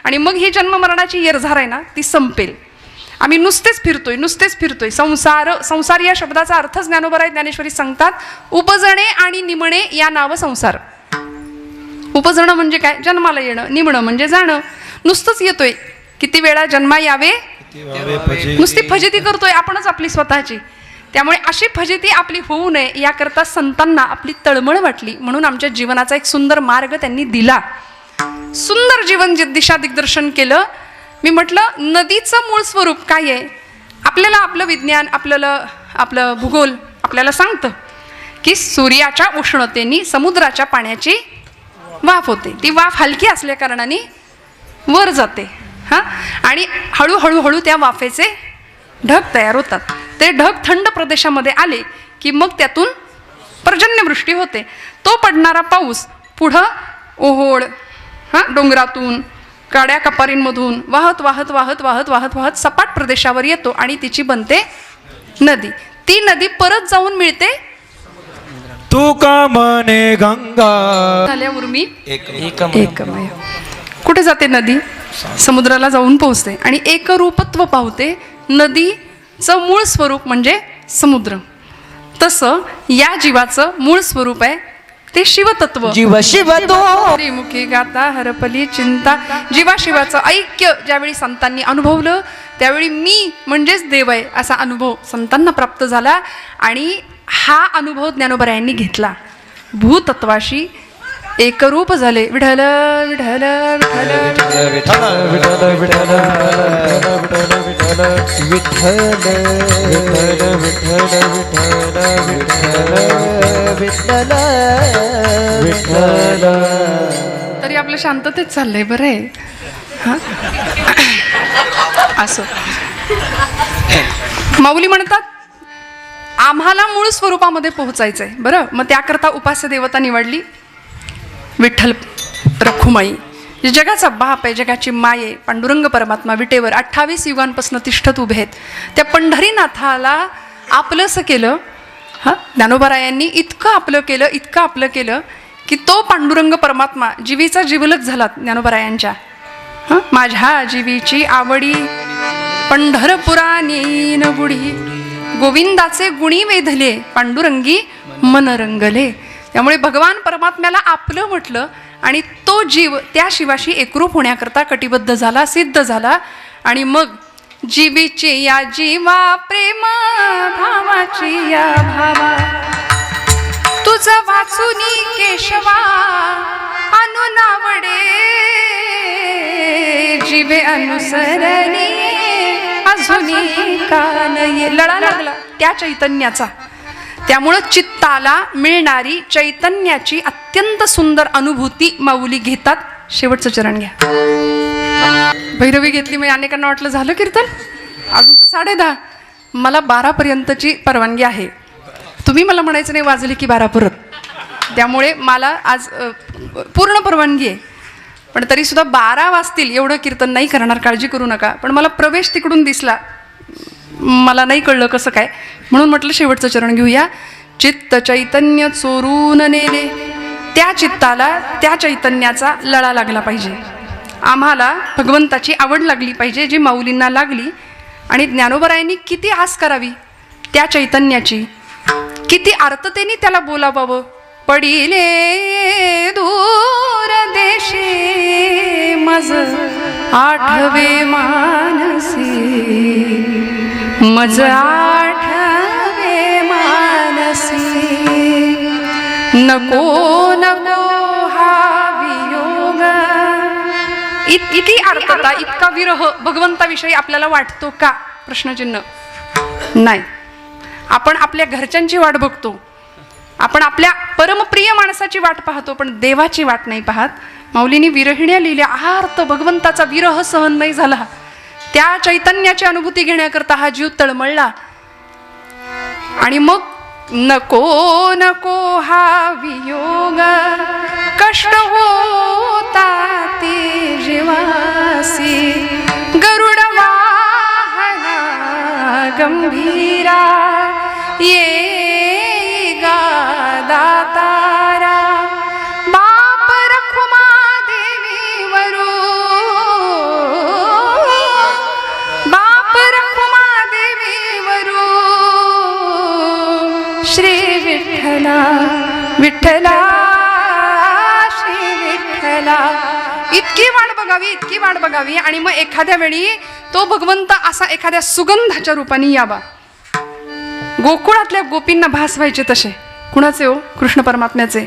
आणि मग ही जन्ममरणाची येरझार आहे ना ती संपेल. आम्ही नुसतेच फिरतोय. संसार या शब्दाचा अर्थ ज्ञानोबराय ज्ञानेश्वरी सांगतात, उपजणे आणि निमणे या नाव संसार. उपजणं म्हणजे काय? जन्माला येणं. निमणं म्हणजे जाणं. नुसतंच येतोय. किती वेळा जन्मा यावे, नुसती फजिती करतोय आपणच आपली स्वतःची. त्यामुळे अशी फजिती आपली होऊ नये याकरता संतांना आपली तळमळ वाटली, म्हणून आमच्या जीवनाचा एक सुंदर मार्ग त्यांनी दिला. सुंदर जीवन दिशा दिग्दर्शन केलं. मी म्हटलं नदीचं मूळ स्वरूप काय आहे? आपल्याला आपलं विज्ञान, आपलं भूगोल आपल्याला सांगतं की सूर्याच्या उष्णतेने समुद्राच्या पाण्याची वाफ होते. ती वाफ हलकी असल्या कारणाने वर जाते. आणि हळूहळू त्या वाफेचे ढग तयार होतात. ते ढग थंड प्रदेशामध्ये आले की मग त्यातून पर्जन्यवृष्टी होते. तो पडणारा पाऊस पुढं ओहोळ डोंगरातून काड्या कपारींमधून वाहत सपाट प्रदेशावर येतो आणि तिची बनते नदी. ती नदी परत जाऊन मिळते तू का म्हणे गंगा झाल्यावर मी एकमय. कुठे जाते नदी? समुद्राला जाऊन पोहोचते आणि एकरूपत्व पावते. नदीचं मूळ स्वरूप म्हणजे समुद्र. तसं या जीवाचं मूळ स्वरूप आहे ते शिवतत्व. जीव शिव मुखी गाता हरपली चिंता. जीवाशिवाचं ऐक्य ज्यावेळी संतांनी अनुभवलं त्यावेळी मी म्हणजेच देव आहे असा अनुभव संतांना प्राप्त झाला. आणि हा अनुभव ज्ञानोबरायांनी घेतला. भूतत्वाशी एकरूप झाले. विठ्ठल विठ्ठल तरी आपलं शांततेत चाललंय. बरं आहे. असं माऊली म्हणतात आम्हाला मूळ स्वरूपामध्ये पोहोचायचंय. बरं, मग त्याकरता उपास्य देवता निवडली विठ्ठल रखुमाई. जे जगाचा बाप आहे, जगाची माय आहे, पांडुरंग परमात्मा विटेवर 28 युगांपासून तिष्ठत उभे आहेत. त्या पंढरीनाथाला आपलंसं केलं. ज्ञानोबरायांनी इतकं आपलं केलं की तो पांडुरंग परमात्मा जीवीचा जीवलक झाला ज्ञानोबरायांच्या. माझ्या जीवीची आवडी पंढरपुरानी न गुढी, गोविंदाचे गुणी वेधले पांडुरंगी मन रंगले. त्यामुळे भगवान परमात्म्याला आपलं म्हटलं आणि तो जीव त्या शिवाशी एकरूप होण्याकरता कटिबद्ध झाला, सिद्ध झाला. आणि मग जीवीची या जीवा प्रेम भावाची या भावा, तुझं वाचुनी केशवा अनुनावडे, जीवे अनुसरणी अजूनी कान ये. लळा लागला त्या चैतन्याचा. त्यामुळं चित्ताला मिळणारी चैतन्याची अत्यंत सुंदर अनुभूती माऊली घेतात. शेवटचं चरण घ्या. भैरवी घेतली म्हणजे अनेकांना वाटलं झालं कीर्तन, अजून तर 10:30. मला 12पर्यंतची परवानगी आहे. तुम्ही मला म्हणायचं नाही वाजली की 12 परत. त्यामुळे मला आज पूर्ण परवानगी आहे. पण तरी सुद्धा 12 वाजतील एवढं कीर्तन नाही करणार, काळजी करू नका. पण मला प्रवेश तिकडून दिसला, मला नाही कळलं कसं काय, म्हणून म्हटलं शेवटचं चरण घेऊया. चित्त चैतन्य चोरून नेले, त्या चित्ताला त्या चैतन्याचा लळा लागला पाहिजे. आम्हाला भगवंताची आवड लागली पाहिजे जी माऊलींना लागली. आणि ज्ञानोबरायांनी किती आस करावी त्या चैतन्याची, किती आर्ततेने त्याला बोलावावं. पडिले दूर देशी मज आठवे मानसी, मज आठवे मानसी, नको नको हा वियोग. इतकी आर्तता, इतका विरह भगवंताविषयी आपल्याला वाटतो का? प्रश्नचिन्ह. नाही. आपण आपल्या घरच्यांची वाट बघतो, आपण आपल्या परमप्रिय माणसाची वाट पाहतो, पण देवाची वाट नाही पाहत. माऊलींनी विरहिण्या लिहिल्या. आर्त भगवंताचा विरह सहन नाही झाला. त्या चैतन्याची अनुभूती घेण्याकरता हा जीव तळमळला. आणि मग नको नको हा वियोग, कष्ट होता ते जीवासी, गरुड वाहना गंभीरा, ये गा दातारा, बाप रखुमा देवी वरू विठ्ठला श्री विठ्ठला. इतकी वाट बघावी आणि मग एखाद्या वेळी तो भगवंत असा एखाद्या सुगंधाच्या रूपाने यावा. गोकुळातल्या गोपींना भास व्हायचे तसे. कुणाचे हो? कृष्ण परमात्म्याचे.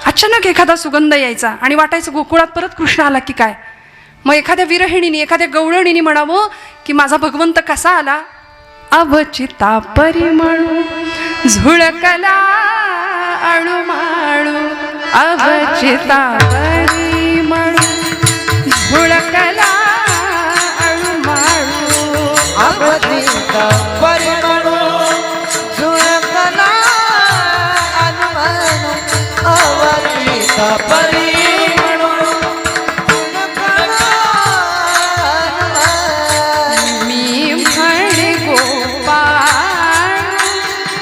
अचानक एखादा सुगंध यायचा आणि वाटायचं गोकुळात परत कृष्ण आला की काय. मग एखाद्या विरहिणीने एखाद्या गवळणीने म्हणावं की माझा भगवंत कसा आला. अवचिता परिमळू झुळकला अणुमाणू अवचिता परिमळू झुळकला अणुमाणू अवचिता परिमळू झुळकला अणुमाणू अवचिता परिमळू झुळकला अणुमाणू. मी म्हणे गोपाळ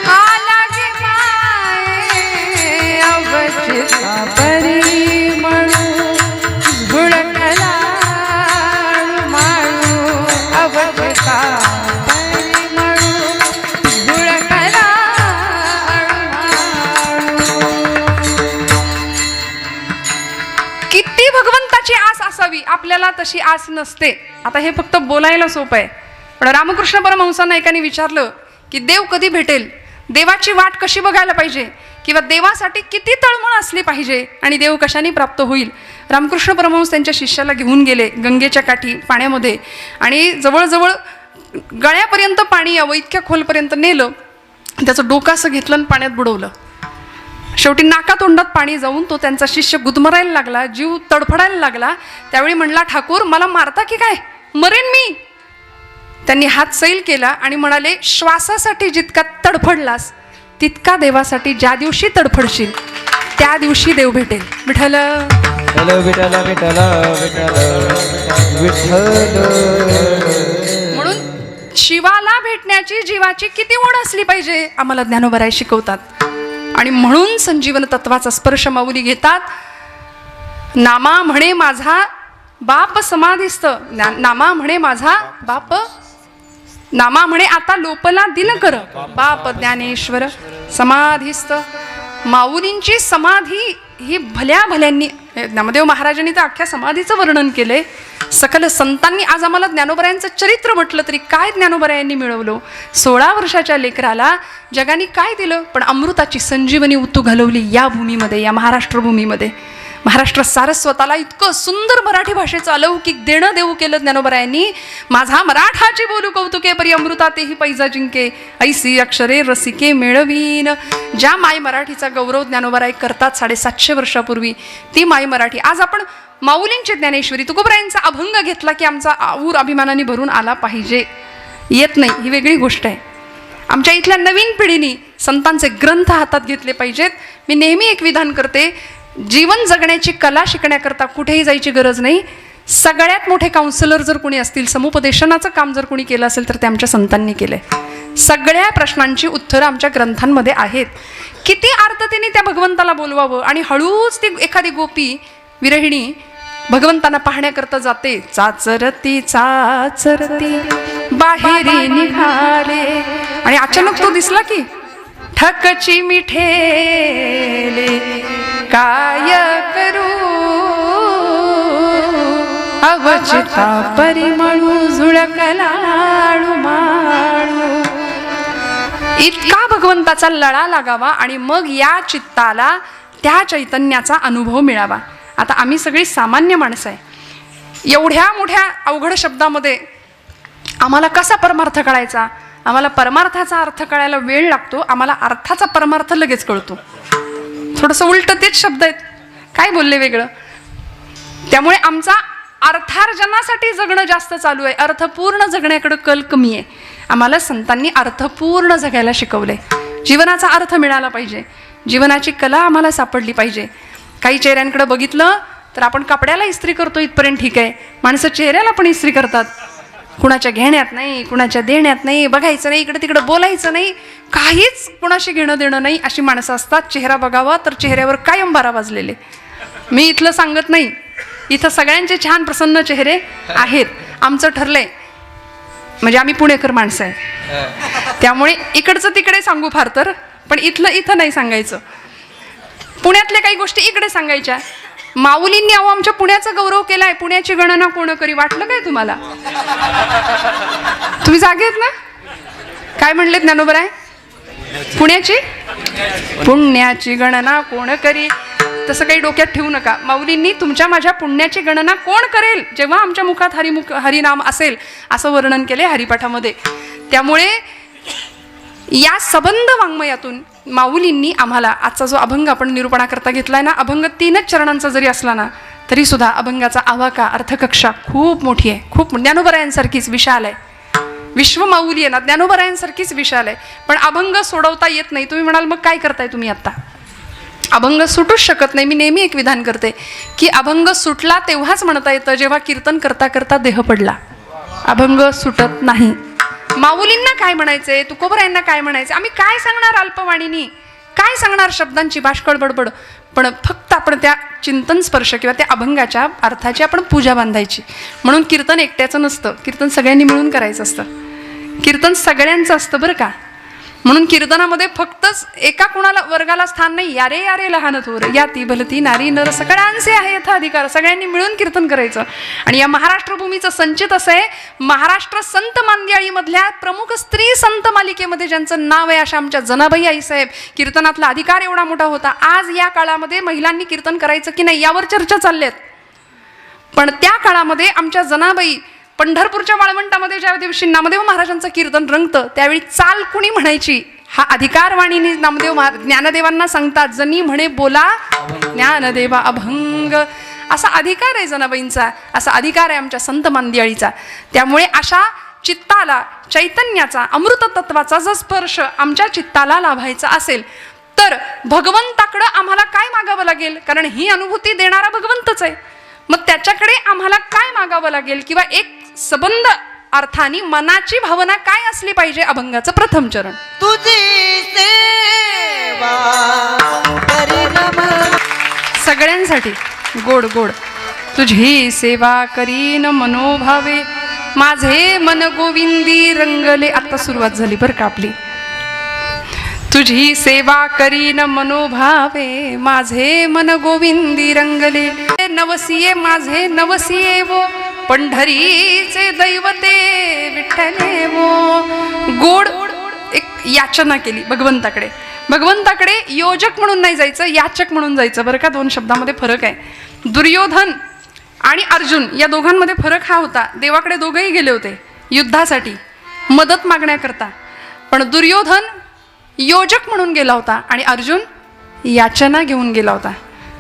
आला गे माये अवचिता परिमळू झुळकला अणुमाणू अवचिता परिमळू झुळकला अणुमाणू. किती भगवंताची आस असावी, आपल्याला तशी आस नसते. आता हे फक्त बोलायला सोपं आहे, पण रामकृष्ण परमहंसांना एकाने विचारलं की देव कधी भेटेल, देवाची वाट कशी बघायला पाहिजे, किंवा देवासाठी किती तळमळ असली पाहिजे आणि देव कशाने प्राप्त होईल. रामकृष्ण परमहंस त्यांच्या शिष्याला घेऊन गेले गंगेच्या काठी पाण्यामध्ये आणि जवळजवळ गळ्यापर्यंत पाणी यावं इतक्या खोलपर्यंत नेलं. त्याचं डोकं असं घेतलं आणि पाण्यात बुडवलं. शेवटी नाकातोंडात पाणी जाऊन तो त्यांचा शिष्य गुदमरायला लागला, जीव तडफडायला लागला. त्यावेळी म्हणला, ठाकूर मला मारता की काय, मरेन मी. त्यांनी हात सैल केला आणि म्हणाले, श्वासासाठी जितका तडफडलास तितका देवासाठी ज्या दिवशी तडफडशील त्या दिवशी देव भेटेल. विठ्ठल विठ्ठल विठ्ठल विठ्ठल विठ्ठल. म्हणून शिवाला भेटण्याची जीवाची किती ओढ असली पाहिजे आम्हाला ज्ञानोबराय शिकवतात. आणि म्हणून संजीवन तत्वाचा स्पर्श माऊली घेतात. नामा म्हणे माझा बाप समाधिस्थ, नामा म्हणे माझा बाप, नामा म्हणे आता लोपला दिनकर, बाप ज्ञानेश्वर समाधिस्थ. माऊलींची समाधी ही भल्या भल्यांनी, नामदेव महाराजांनी तर अख्ख्या समाधीचं वर्णन केलंय. सकल संतांनी आज आम्हाला ज्ञानोबरायांचं चरित्र म्हटलं तरी काय ज्ञानोबरायांनी मिळवलं. 16 वर्षाच्या लेकराला जगाने काय दिलं, पण अमृताची संजीवनी उतू घालवली या भूमीमध्ये, या महाराष्ट्र भूमीमध्ये. महाराष्ट्र सारस्वताला इतकं सुंदर मराठी भाषेचं अलौकिक देणं देऊ केलं ज्ञानोबरायांनी. माझा मराठाची बोलू कौतुके परी अमृता तेही पैजा जिंके, ऐसी अक्षरे रसिके मेळवीन. ज्या माय मराठीचा गौरव ज्ञानोबराय करतात 750 वर्षापूर्वी, ती माय मराठी. आज आपण माऊलींची ज्ञानेश्वरी तुकोबरायांचा अभंग घेतला की आमचा आऊर अभिमानाने भरून आला पाहिजे. येत नाही ही वेगळी गोष्ट आहे. आमच्या इथल्या नवीन पिढीने संतांचे ग्रंथ हातात घेतले पाहिजेत. मी नेहमी एक विधान करते, जीवन जगण्याची कला शिकण्याकरता कुठेही जायची गरज नाही. सगळ्यात मोठे काउन्सिलर जर कोणी असतील, समुपदेशनाचं काम जर कोणी केलं असेल तर ते आमच्या संतांनी केलंय. सगळ्या प्रश्नांची उत्तरं आमच्या ग्रंथांमध्ये आहेत. किती आर्ततेने त्या भगवंताला बोलवावं. आणि हळूच ती एखादी गोपी विरहिणी भगवंतांना पाहण्याकरता जाते. चाचरती चाचरती बाहेरी निघाले आणि अचानक तो दिसला की ठकची मिठेले, काय करू अवचिता परिमळू झुळकला अणुमाणू. इतका भगवंताचा लळा लागावा आणि मग या चित्ताला त्या चैतन्याचा अनुभव मिळावा. आता आम्ही सगळी सामान्य माणसं आहे. एवढ्या मोठ्या अवघड शब्दामध्ये आम्हाला कसा परमार्थ कळायचा. आम्हाला परमार्थाचा अर्थ कळायला वेळ लागतो, आम्हाला अर्थाचा परमार्थ लगेच कळतो. थोडंसं उलट तेच शब्द आहेत, काय बोलले वेगळं. त्यामुळे आमचा अर्थार्जनासाठी जगणं जास्त चालू आहे, अर्थपूर्ण जगण्याकडे कल कमी आहे. आम्हाला संतांनी अर्थपूर्ण जगायला शिकवलंय. जीवनाचा अर्थ मिळाला पाहिजे, जीवनाची कला आम्हाला सापडली पाहिजे. काही चेहऱ्यांकडे बघितलं तर आपण कपड्याला इस्त्री करतो इथपर्यंत ठीक आहे, माणसं चेहऱ्याला पण इस्त्री करतात. कुणाच्या घेण्यात नाही, कुणाच्या देण्यात नाही, बघायचं नाही, इकडे तिकडे बोलायचं नाही, काहीच कुणाशी घेणं देणं नाही अशी माणसं असतात. चेहरा बघावा तर चेहऱ्यावर कायम बारा वाजलेले. मी इथलं सांगत नाही, इथं सगळ्यांचे छान प्रसन्न चेहरे आहेत. आमचं ठरलंय, म्हणजे आम्ही पुणेकर माणसं आहे त्यामुळे इकडचं तिकडे सांगू फार तर, पण इथलं इथं नाही सांगायचं. पुण्यातल्या काही गोष्टी इकडे सांगायच्या. माऊलींनी अहो आमच्या पुण्याचा गौरव केलाय, पुण्याची गणना कोण करी. वाटलं काय तुम्हाला? तुम्ही जागेत ना? काय म्हणले ज्ञानोबराय? पुण्याची गणना कोण करी. तसं काही डोक्यात ठेवू नका. माऊलींनी तुमच्या माझ्या पुण्याची गणना कोण करेल जेव्हा आमच्या मुखात हरिनाम असेल असं वर्णन केले हरिपाठामध्ये. त्यामुळे या सबंध वाङ्मयातून माऊलींनी आम्हाला आजचा जो अभंग आपण निरूपणाकरता घेतलाय ना, अभंग 3च चरणांचा जरी असला ना तरी सुद्धा अभंगाचा आवाका अर्थकक्षा खूप मोठी आहे. खूप ज्ञानोबरायांसारखीच विशाल आहे. विश्व माऊली आहे ना, ज्ञानोबरायांसारखीच विशाल आहे. पण अभंग सोडवता येत नाही. तुम्ही म्हणाल मग काय करताय तुम्ही आता? अभंग सुटूच शकत नाही. मी नेहमी एक विधान करते की अभंग सुटला तेव्हाच म्हणता येतं जेव्हा कीर्तन करता करता देह पडला. अभंग सुटत नाही. माऊलींना काय म्हणायचंय, तुकोबरायांना काय म्हणायचं, आम्ही काय सांगणार अल्पवाणीनी, काय सांगणार शब्दांची बाष्कळ बडबड. पण फक्त आपण त्या चिंतन स्पर्श किंवा त्या अभंगाच्या अर्थाची आपण पूजा बांधायची. म्हणून कीर्तन एकट्याचं नसतं, कीर्तन सगळ्यांनी मिळून करायचं असतं. कीर्तन सगळ्यांचं असतं बरं का. म्हणून कीर्तनामध्ये फक्तच एका कुणाला वर्गाला स्थान नाही. यारे यारे लहान थोर या ती भलती नारी नर सगळ्यांचे आहे यथा अधिकार. सगळ्यांनी मिळून कीर्तन करायचं. आणि या महाराष्ट्र भूमीचं संचित असं आहे, महाराष्ट्र संत मांदियाळीमधल्या प्रमुख स्त्री संत मालिकेमध्ये ज्यांचं नाव आहे अशा आमच्या जनाबाई आईसाहेब. कीर्तनातला अधिकार एवढा मोठा होता. आज या काळामध्ये महिलांनी कीर्तन करायचं की नाही यावर चर्चा चालल्यात. पण त्या काळामध्ये आमच्या जनाबाई पंढरपूरच्या वाळवंटामध्ये ज्या दिवशी नामदेव महाराजांचं कीर्तन रंगतं त्यावेळी चाल कुणी म्हणायची हा अधिकार वाणीने नामदेव ज्ञानदेवांना सांगतात. जनी म्हणे बोला ज्ञानदेवा अभंग, असा अधिकार आहे जनाबाईंचा, असा अधिकार आहे आमच्या संत मांदियाळीचा. त्यामुळे अशा चित्ताला चैतन्याचा अमृत तत्वाचा जर स्पर्श आमच्या चित्ताला लाभायचा असेल तर भगवंताकडं आम्हाला काय मागावं लागेल, कारण ही अनुभूती देणारा भगवंतच आहे. मग त्याच्याकडे आम्हाला काय मागावं लागेल किंवा एक सबंध अर्थाने मनाची भावना काय असली पाहिजे. अभंगाचं प्रथम चरण तुझी सेवा करीन सगळ्यांसाठी गोड गोड. तुझी सेवा करीन मनोभावे माझे मन गोविंदी रंगले. आता सुरुवात झाली बरं का आपली. तुझी सेवा करीन मनोभावे माझे मन गोविंदी रंगले. नवसिये माझे नवसिये वो पंढरीचे दैवते विठ्ठले वो. गोड एक याचना केली भगवंताकडे. भगवंताकडे योजक म्हणून नाही जायचं, याचक म्हणून जायचं बरं का. 2 शब्दामध्ये फरक आहे. दुर्योधन आणि अर्जुन या दोघांमध्ये फरक हा होता. देवाकडे दोघंही गेले होते युद्धासाठी मदत मागण्याकरता. पण दुर्योधन योजक म्हणून गेला होता आणि अर्जुन याचना घेऊन गेला होता.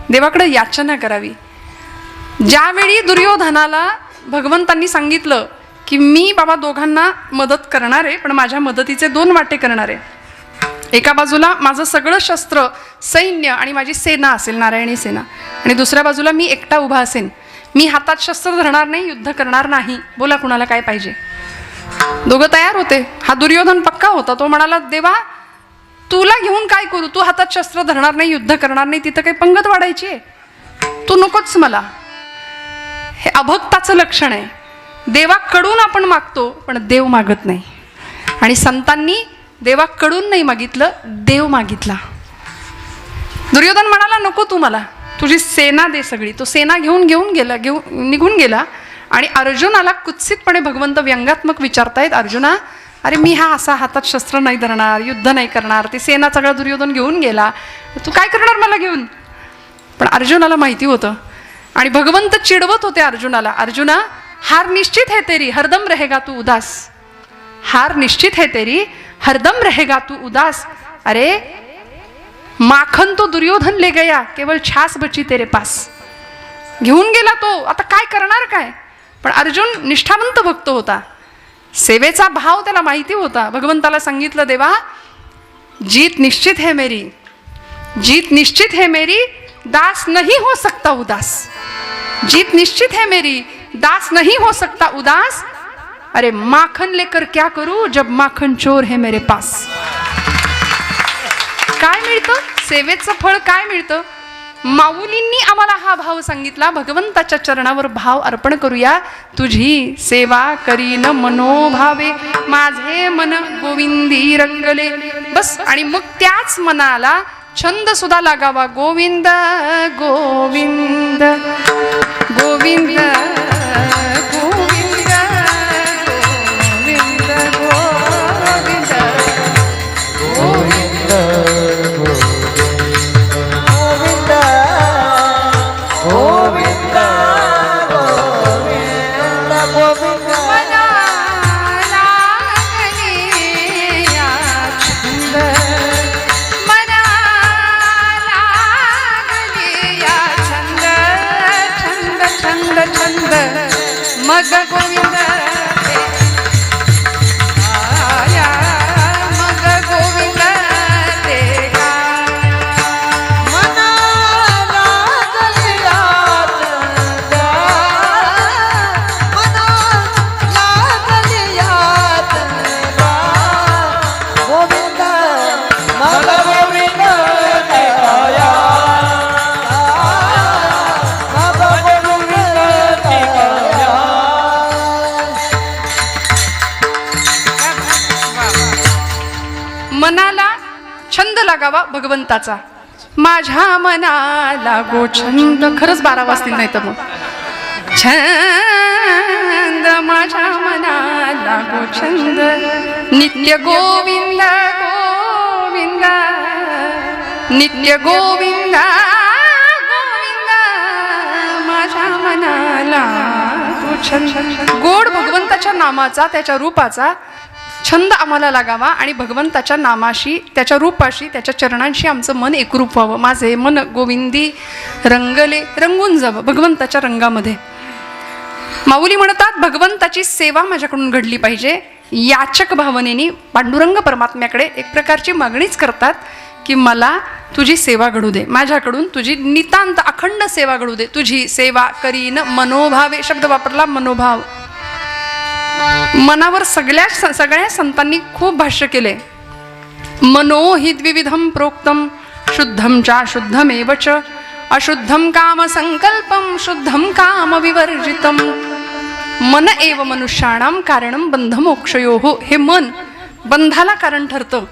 देवाकडे याचना करावी. ज्यावेळी दुर्योधनाला भगवंतांनी सांगितलं की मी बाबा दोघांना मदत करणार आहे, पण माझ्या मदतीचे 2 वाटे करणार आहे. एका बाजूला माझं सगळं शस्त्र सैन्य आणि माझी सेना असेल, नारायणी सेना, आणि दुसऱ्या बाजूला मी एकटा उभा असेन. मी हातात शस्त्र धरणार नाही, युद्ध करणार नाही. बोला कुणाला काय पाहिजे. दोघं तयार होते. हा दुर्योधन पक्का होता. तो म्हणाला देवा तुला घेऊन काय करू, तू हातात शस्त्र धरणार नाही, युद्ध करणार नाही, तिथं काही पंगत वाढायची आहे, तू नकोच मला. हे अभक्ताचं लक्षण आहे. देवाकडून आपण मागतो पण देव मागत नाही. आणि संतांनी देवाकडून नाही मागितलं, देव मागितला. दुर्योधन म्हणाला नको तू मला, तुझी सेना दे सगळी. तो सेना घेऊन निघून गेला. आणि अर्जुनाला कुत्सितपणे भगवंत व्यंगात्मक विचारतायत, अर्जुना अरे मी हा असा हातात शस्त्र नाही धरणार, युद्ध नाही करणार, ती सेना सगळा दुर्योधन घेऊन गेला, तू काय करणार मला घेऊन. पण अर्जुनाला माहिती होतं आणि भगवंत चिडवत होते अर्जुनाला, अर्जुना हार निश्चित है तेरी हरदम रहेगा तू उदास. हार निश्चित है तेरी हरदम रहेगा तू उदास. अरे माखन तो दुर्योधन ले गया, केवळ छास बची तेरे पास. घेऊन गेला तो, आता काय करणार काय. पण अर्जुन निष्ठावंत भक्त होता. सेवेचा भाव त्याला माहिती होता. भगवंताला सांगितलं देवा जीत निश्चित है मेरी, जीत निश्चित है मेरी, दास नहीं हो सकता उदास. जीत निश्चित है मेरी, दास नहीं हो सकता उदास. अरे माखन लेकर क्या करूं जब माखन चोर है मेरे पास. काय मिळतं सेवेचं फळ, काय मिळतं. माऊलींनी आम्हाला हा भाव सांगितला. भगवंताच्या चरणावर भाव अर्पण करूया. तुझी सेवा करीन मनोभावे माझे मन गोविंदी रंगले. बस. आणि मग त्याच मनाला छंद सुद्धा लागावा. गोविंद गोविंद गोविंद गोविंद गोविंद गोविंद गोविंद गोविंद गोविंद गोविंद गोविंद मला लागले या छंद, मला लागले या छंद, छंद छंद छंद मग गोविंद आया, मग गोविंद ते गा. मना लागल्या छंदा, मना लागल्या छंदा. गोविंद मला गोविंद ते गाया, मला गोविंद ते गाया. मनाला छंद लागावा भगवंताचा. माझ्या मनाला गो छंद. खरंच 12 वाजतील नाही तर मग छंद, माझ्या मनाला गो छंद. नित्य गोविंद गोविंद नित्य गोविंद गोविंद माझ्या मनाला गो छंद. गोड भगवंताच्या नामाचा, त्याच्या रूपाचा छंद आम्हाला लागावा आणि भगवंताच्या नामाशी, त्याच्या रूपाशी, त्याच्या चरणांशी आमचं मन एकरूप व्हावं. माझे मन गोविंदी रंगले, रंगून जावं भगवंताच्या रंगामध्ये. माऊली म्हणतात भगवंताची सेवा माझ्याकडून घडली पाहिजे. याचक भावनेने पांडुरंग परमात्म्याकडे एक प्रकारची मागणीच करतात की मला तुझी सेवा घडू दे, माझ्याकडून तुझी नितांत अखंड सेवा घडू दे. तुझी सेवा करीन मनोभावे शब्द वापरला, मनोभाव. मनावर सगळ्या संतांनी खूप भाष्य केले. मनो हि द्विविधम प्रोक्तम शुद्धम च शुद्धमेव च अशुद्धम काम संकल्पम शुद्धम काम विवर्जितम. मन एव मनुष्याणाम कारणम बंध मोक्षयोः. हे मन बंधाला कारण ठरतं.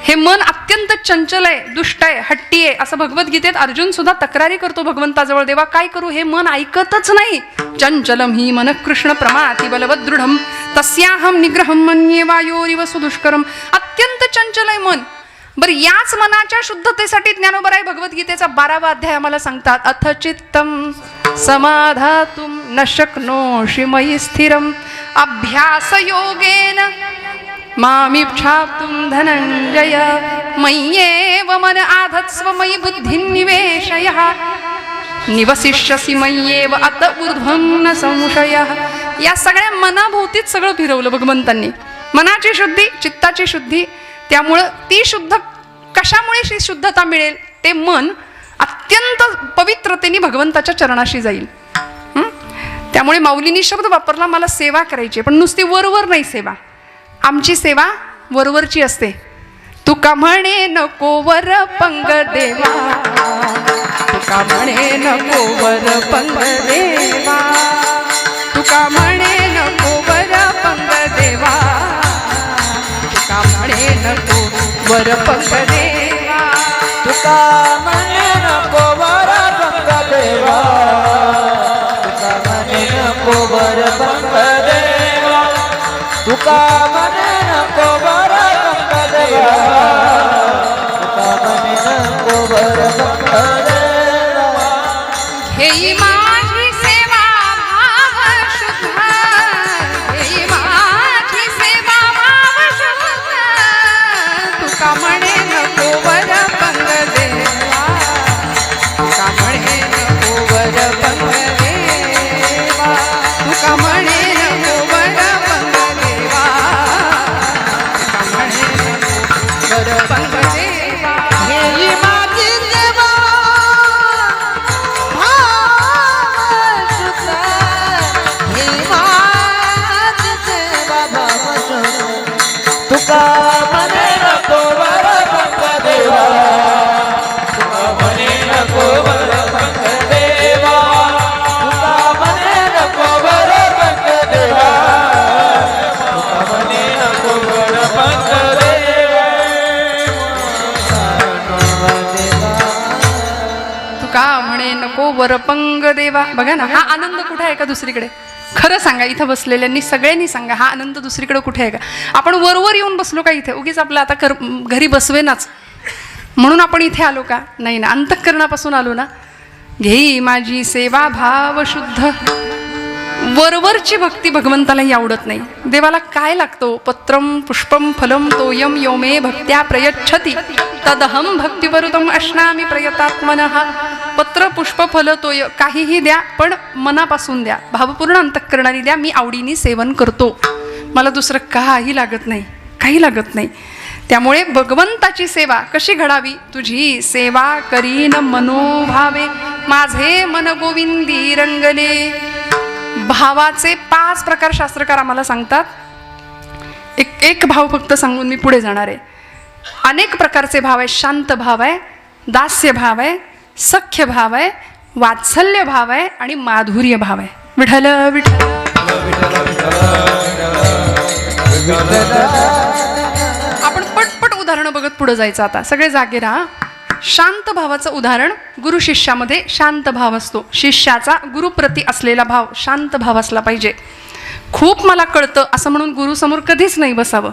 हे मन अत्यंत चंचल आहे, दुष्ट आहे, हट्टी आहे, असं भगवद्गीतेत अर्जुन सुद्धा तक्रारी करतो भगवंताजवळ. देवा काय करू, हे मन ऐकतच नाही. चंचलम ही मन कृष्ण प्रमाति बलवदृढम तस्याहम निग्रहम मन्ये वायोरिव सुदुष्करम. अत्यंत चंचल आहे मन. बरं, याच मनाच्या शुद्धतेसाठी ज्ञानोबराय भगवद्गीतेचा 12वा अध्याय आम्हाला सांगतात. अथ चित्तम समाधातुम न शक्नोषि मयि स्थिरम अभ्यास योगेन मामिच्छाप्तुं धनंजय मय्येव मन आधत्स्व मयि बुद्धिं निवेशयः निवसिष्यसि मय्येव अत ऊर्ध्वं न संशयः. या सगळ्या मनाभोवतीच सगळं फिरवलं भगवंतांनी. मनाची शुद्धी, चित्ताची शुद्धी. त्यामुळं ती शुद्ध कशामुळे शुद्धता मिळेल? ते मन अत्यंत पवित्रतेने भगवंताच्या चरणाशी जाईल. त्यामुळे माऊलींनी शब्द वापरला, मला सेवा करायची, पण नुसती वरवर नाही सेवा. आमची सेवा वरवरची असते. तुका म्हणे नको वर पंग देवा, तुका म्हणे नको वर पंग देवा, तुका म्हणे नको वर पंग देवा, तुका म्हणे नको वर पंग देवा, तुका म्हणे नको वर पंग देवा, तुका म्हणे नको वर पंग देवा, तुका म्हणे नको वर पंग देवा, तुका म्हणे नको वर पंग देवा. घेई माझी सेवा भाव शुद्ध, घेई माझी सेवा भाव शुद्ध, तुका म्हणे नको वर पंग देवा, तुका म्हणे नको वर पंग देवा, तुका म्हणे नको वर पंग देवा, तुका म्हणे नको वर पंग देवा. घेई माझी सेवा भाव शुद्ध, घेई माझी सेवा भाव शुद्ध, तुका म्हणे नको वर पंग देवा, तुका म्हणे नको वर पंग देवा, तुका म्हणे नको वर पंग देवा, तुका म्हणे नको वर पंग देवा. वरपंग देवा. बघा ना, हा आनंद कुठे आहे का दुसरीकडे? खरं सांगा, इथं बसलेल्यांनी सगळ्यांनी सांगा, हा आनंद दुसरीकडे कुठे आहे का? आपण वरवर येऊन बसलो का इथे? उगीच आपलं आता घरी बसवेनाच म्हणून आपण इथे आलो का? नाही ना, अंतःकरणापासून आलो ना. घेई माझी सेवा भाव शुद्ध. वरवरची भक्ती भगवंतालाही आवडत नाही. देवाला काय लागतो? पत्रम पुष्पम फलम तोयम यो मे भक्त्या प्रयच्छति तदहम भक्तिवरुतम अश्नामी प्रयतात्मनः. पत्र पुष्प फल तोय काहीही द्या, पण मनापासून द्या, भावपूर्ण अंतःकरणाने द्या. मी आवडीने सेवन करतो, मला दुसरं काही लागत नाही, काही लागत नाही. त्यामुळे भगवंताची सेवा कशी घडावी? तुझी सेवा करीन मनोभावे, माझे मन गोविंदी रंगले. भावाचे 5 प्रकार शास्त्रकार आम्हाला सांगतात. एक भाव फक्त सांगून मी पुढे जाणार आहे. अनेक प्रकारचे भाव आहे. शांत भाव आहे, दास्य भाव आहे, सख्य भाव आहे, वात्सल्य भाव आहे आणि माधुर्य भाव आहे. विठ्ठल विठ्ठल. आपण पटपट उदाहरणं बघत पुढे जायचं. आता सगळे जागे राहा. शांत भावाचं उदाहरण, गुरु शिष्यामध्ये शांत भाव असतो. शिष्याचा गुरुप्रती असलेला भाव शांत भाव असला पाहिजे. खूप मला कळतं असं म्हणून गुरुसमोर कधीच नाही बसावं.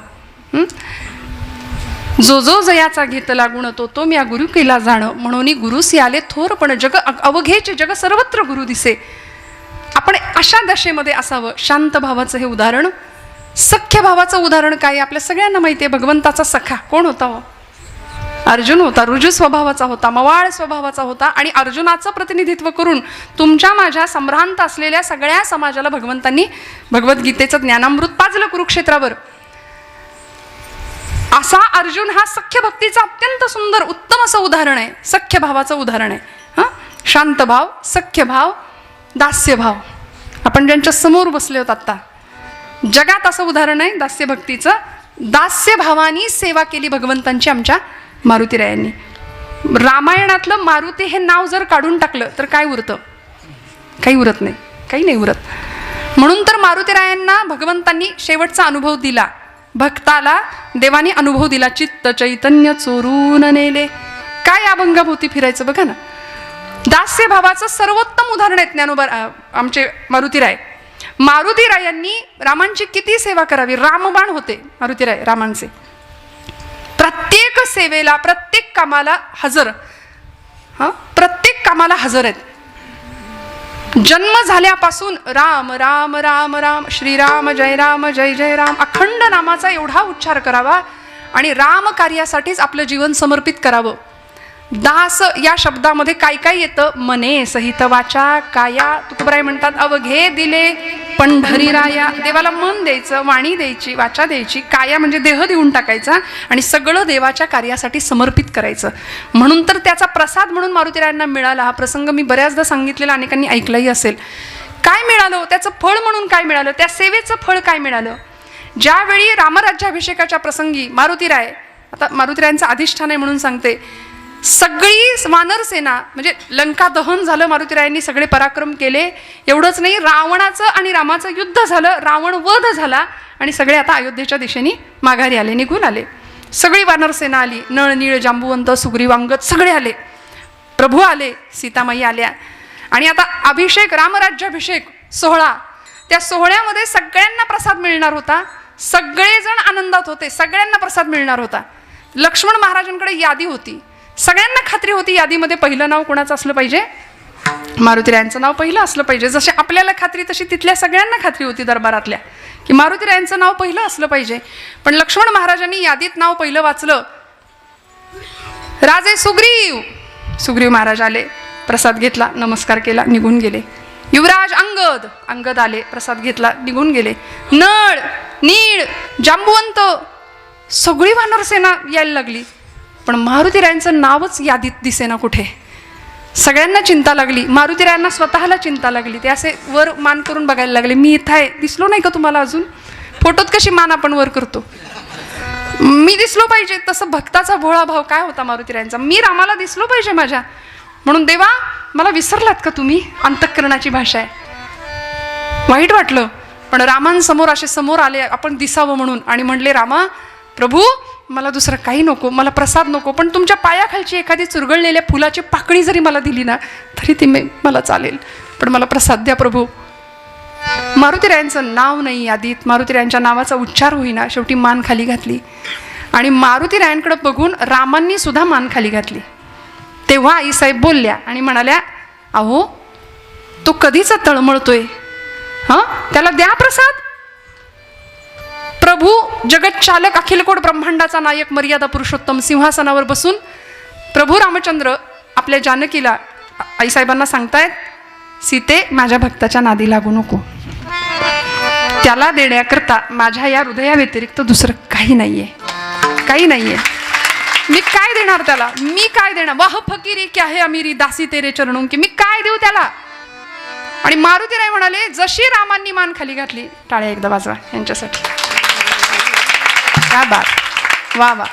जो जो जयाचा घेतला गुण तो तो मी गुरु केला जाण, म्हणून गुरुसी आले थोर पण जग अवघेचे जग सर्वत्र गुरु दिसे. आपण अशा दशेमध्ये असावं. शांत भावाचं हे उदाहरण. सख्य भावाचं उदाहरण काय? आपल्या सगळ्यांना माहिती आहे, भगवंताचा सखा कोण होता? अर्जुन होता. रुजू स्वभावाचा होता, मवाळ स्वभावाचा होता. आणि अर्जुनाचं प्रतिनिधित्व करून तुमच्या माझ्या संभ्रांत असलेल्या सगळ्या समाजाला भगवंतांनी भगवद्गीतेचं ज्ञानामृत पाजलं कुरुक्षेत्रावर. असा अर्जुन हा सख्य भक्तीचा अत्यंत सुंदर उत्तम असं उदाहरण आहे. सख्य भावाचं उदाहरण आहे. शांत भाव, सख्य भाव, दास्य भाव. आपण ज्यांच्या समोर बसले होत आता, जगात असं उदाहरण आहे दास्य भक्तीचं. दास्य भावानी सेवा केली भगवंतांची आमच्या मारुतीरायांनी. रामायणातलं मारुती हे नाव जर काढून टाकलं तर काय उरतं? काही उरत नाही, काही नाही उरत. म्हणून तर मारुतीरायांना भगवंतांनी शेवटचा अनुभव दिला. भक्ताला देवानी अनुभव दिला. चित्त चैतन्य चोरून नेले. काय अभंगाभोवती फिरायचं बघा ना. दास्य भावाचं सर्वोत्तम उदाहरण आहे ज्ञानोबा आमचे मारुतीराय. मारुतीरायांनी रामांची किती सेवा करावी. रामबाण होते मारुतीराय रामांचे. प्रत्येक सेवेला, प्रत्येक कामाला हजर. प्रत्येक कामाला हजर आहेत. जन्म झाल्यापासून राम राम राम राम, श्रीराम जय राम जय जय राम, अखंड नामाचा एवढा उच्चार करावा आणि राम कार्यासाठीच आपलं जीवन समर्पित करावं. दास या शब्दामध्ये काय काय येतं? मने सहित वाचा काया. तुकोबराय म्हणतात अवघे दिले पंढरी राया. देवाला मन द्यायचं, वाणी द्यायची, वाचा द्यायची, काया म्हणजे देह देऊन टाकायचा आणि सगळं देवाच्या कार्यासाठी समर्पित करायचं. म्हणून तर त्याचा प्रसाद म्हणून मारुतीरायांना मिळाला. हा प्रसंग मी बऱ्याचदा सांगितलेला, अनेकांनी ऐकलाही असेल. काय मिळालं? त्याचं फळ म्हणून काय मिळालं? त्या सेवेचं फळ काय मिळालं? ज्यावेळी रामराज्याभिषेकाच्या प्रसंगी मारुतीराय, आता मारुतीरायांचं अधिष्ठान आहे म्हणून सांगते, सगळी वानरसेना म्हणजे लंका दहन झालं, मारुतीरायांनी सगळे पराक्रम केले. एवढंच नाही, रावणाचं आणि रामाचं युद्ध झालं, रावण वध झाला आणि सगळे आता अयोध्येच्या दिशेने माघारी आले, निघून आले. सगळी वानरसेना आली. नळ, नीळ, जांबुवंत, सुग्रीवांगद सगळे आले. प्रभू आले, सीतामाई आल्या. आणि आता अभिषेक, रामराज्याभिषेक सोहळा. त्या सोहळ्यामध्ये सगळ्यांना प्रसाद मिळणार होता. सगळेजण आनंदात होते, सगळ्यांना प्रसाद मिळणार होता. लक्ष्मण महाराजांकडे यादी होती. सगळ्यांना खात्री होती यादीमध्ये पहिलं नाव कोणाचं असलं पाहिजे? मारुतीरायांचं नाव पहिलं असलं पाहिजे. जशी आपल्याला खात्री तशी तिथल्या सगळ्यांना खात्री होती दरबारातल्या की मारुतीरायांचं नाव पहिलं असलं पाहिजे. पण लक्ष्मण महाराजांनी यादीत नाव पहिलं वाचलं. राजे सुग्रीव महाराज आले, प्रसाद घेतला, नमस्कार केला, निघून गेले. युवराज अंगद आले, प्रसाद घेतला, निघून गेले. नळ, नीळ, जांबुवंत सगळी वानरसेना यायला लागली. पण मारुतीरायांचं नावच यादीत दिसेना कुठे. सगळ्यांना चिंता लागली. मारुतीरायांना स्वतःला चिंता लागली. ते असे वर मान करून बघायला लागले. मी इथं आहे, दिसलो नाही का तुम्हाला अजून? फोटोत कशी मान आपण वर करतो, मी दिसलो पाहिजे. तसं भक्ताचा भोळा भाव काय होता मारुतीरायांचा. मी रामाला दिसलो पाहिजे माझ्या. म्हणून देवा मला विसरलात का तुम्ही? अंतःकरणाची भाषा आहे. वाईट वाटलं. पण रामांसमोर असे समोर आले आपण दिसावं म्हणून आणि म्हणले, रामा प्रभू मला दुसरं काही नको, मला प्रसाद नको, पण तुमच्या पायाखालची एखादी चुरगळलेल्या फुलाची पाकळी जरी मला दिली ना तरी ती मला चालेल, पण मला प्रसाद द्या प्रभू. मारुतीरायांचं नाव नाही यादीत, मारुतीरायांच्या नावाचा उच्चार होईना, शेवटी मान खाली घातली. आणि मारुतीरायांकडे बघून रामांनी सुद्धा मान खाली घातली. तेव्हा आईसाहेब बोलल्या आणि म्हणाल्या, अहो तो कधीचा तळमळतोय, हां त्याला द्या प्रसाद. प्रभू जगत चालक, अखिलकोट ब्रह्मांडाचा नायक, मर्यादा पुरुषोत्तम सिंहासनावर बसून प्रभू रामचंद्र आपल्या जानकीला आईसाहेबांना सांगतायत, सीते माझ्या भक्ताच्या नादी लागू नको, त्याला देण्याकरता माझ्या या हृदया व्यतिरिक्त दुसरं काही नाहीये, काही नाहीये. मी काय देणार त्याला, मी काय देणार, वह फकीरी क्या है अमीरी दासी तेरे चरणों की, मी काय देऊ त्याला. आणि मारुतीराय म्हणाले, जशी रामांनी मान खाली घातली, टाळ्या एकदा वाजवा यांच्यासाठी. क्या बात, वा वा.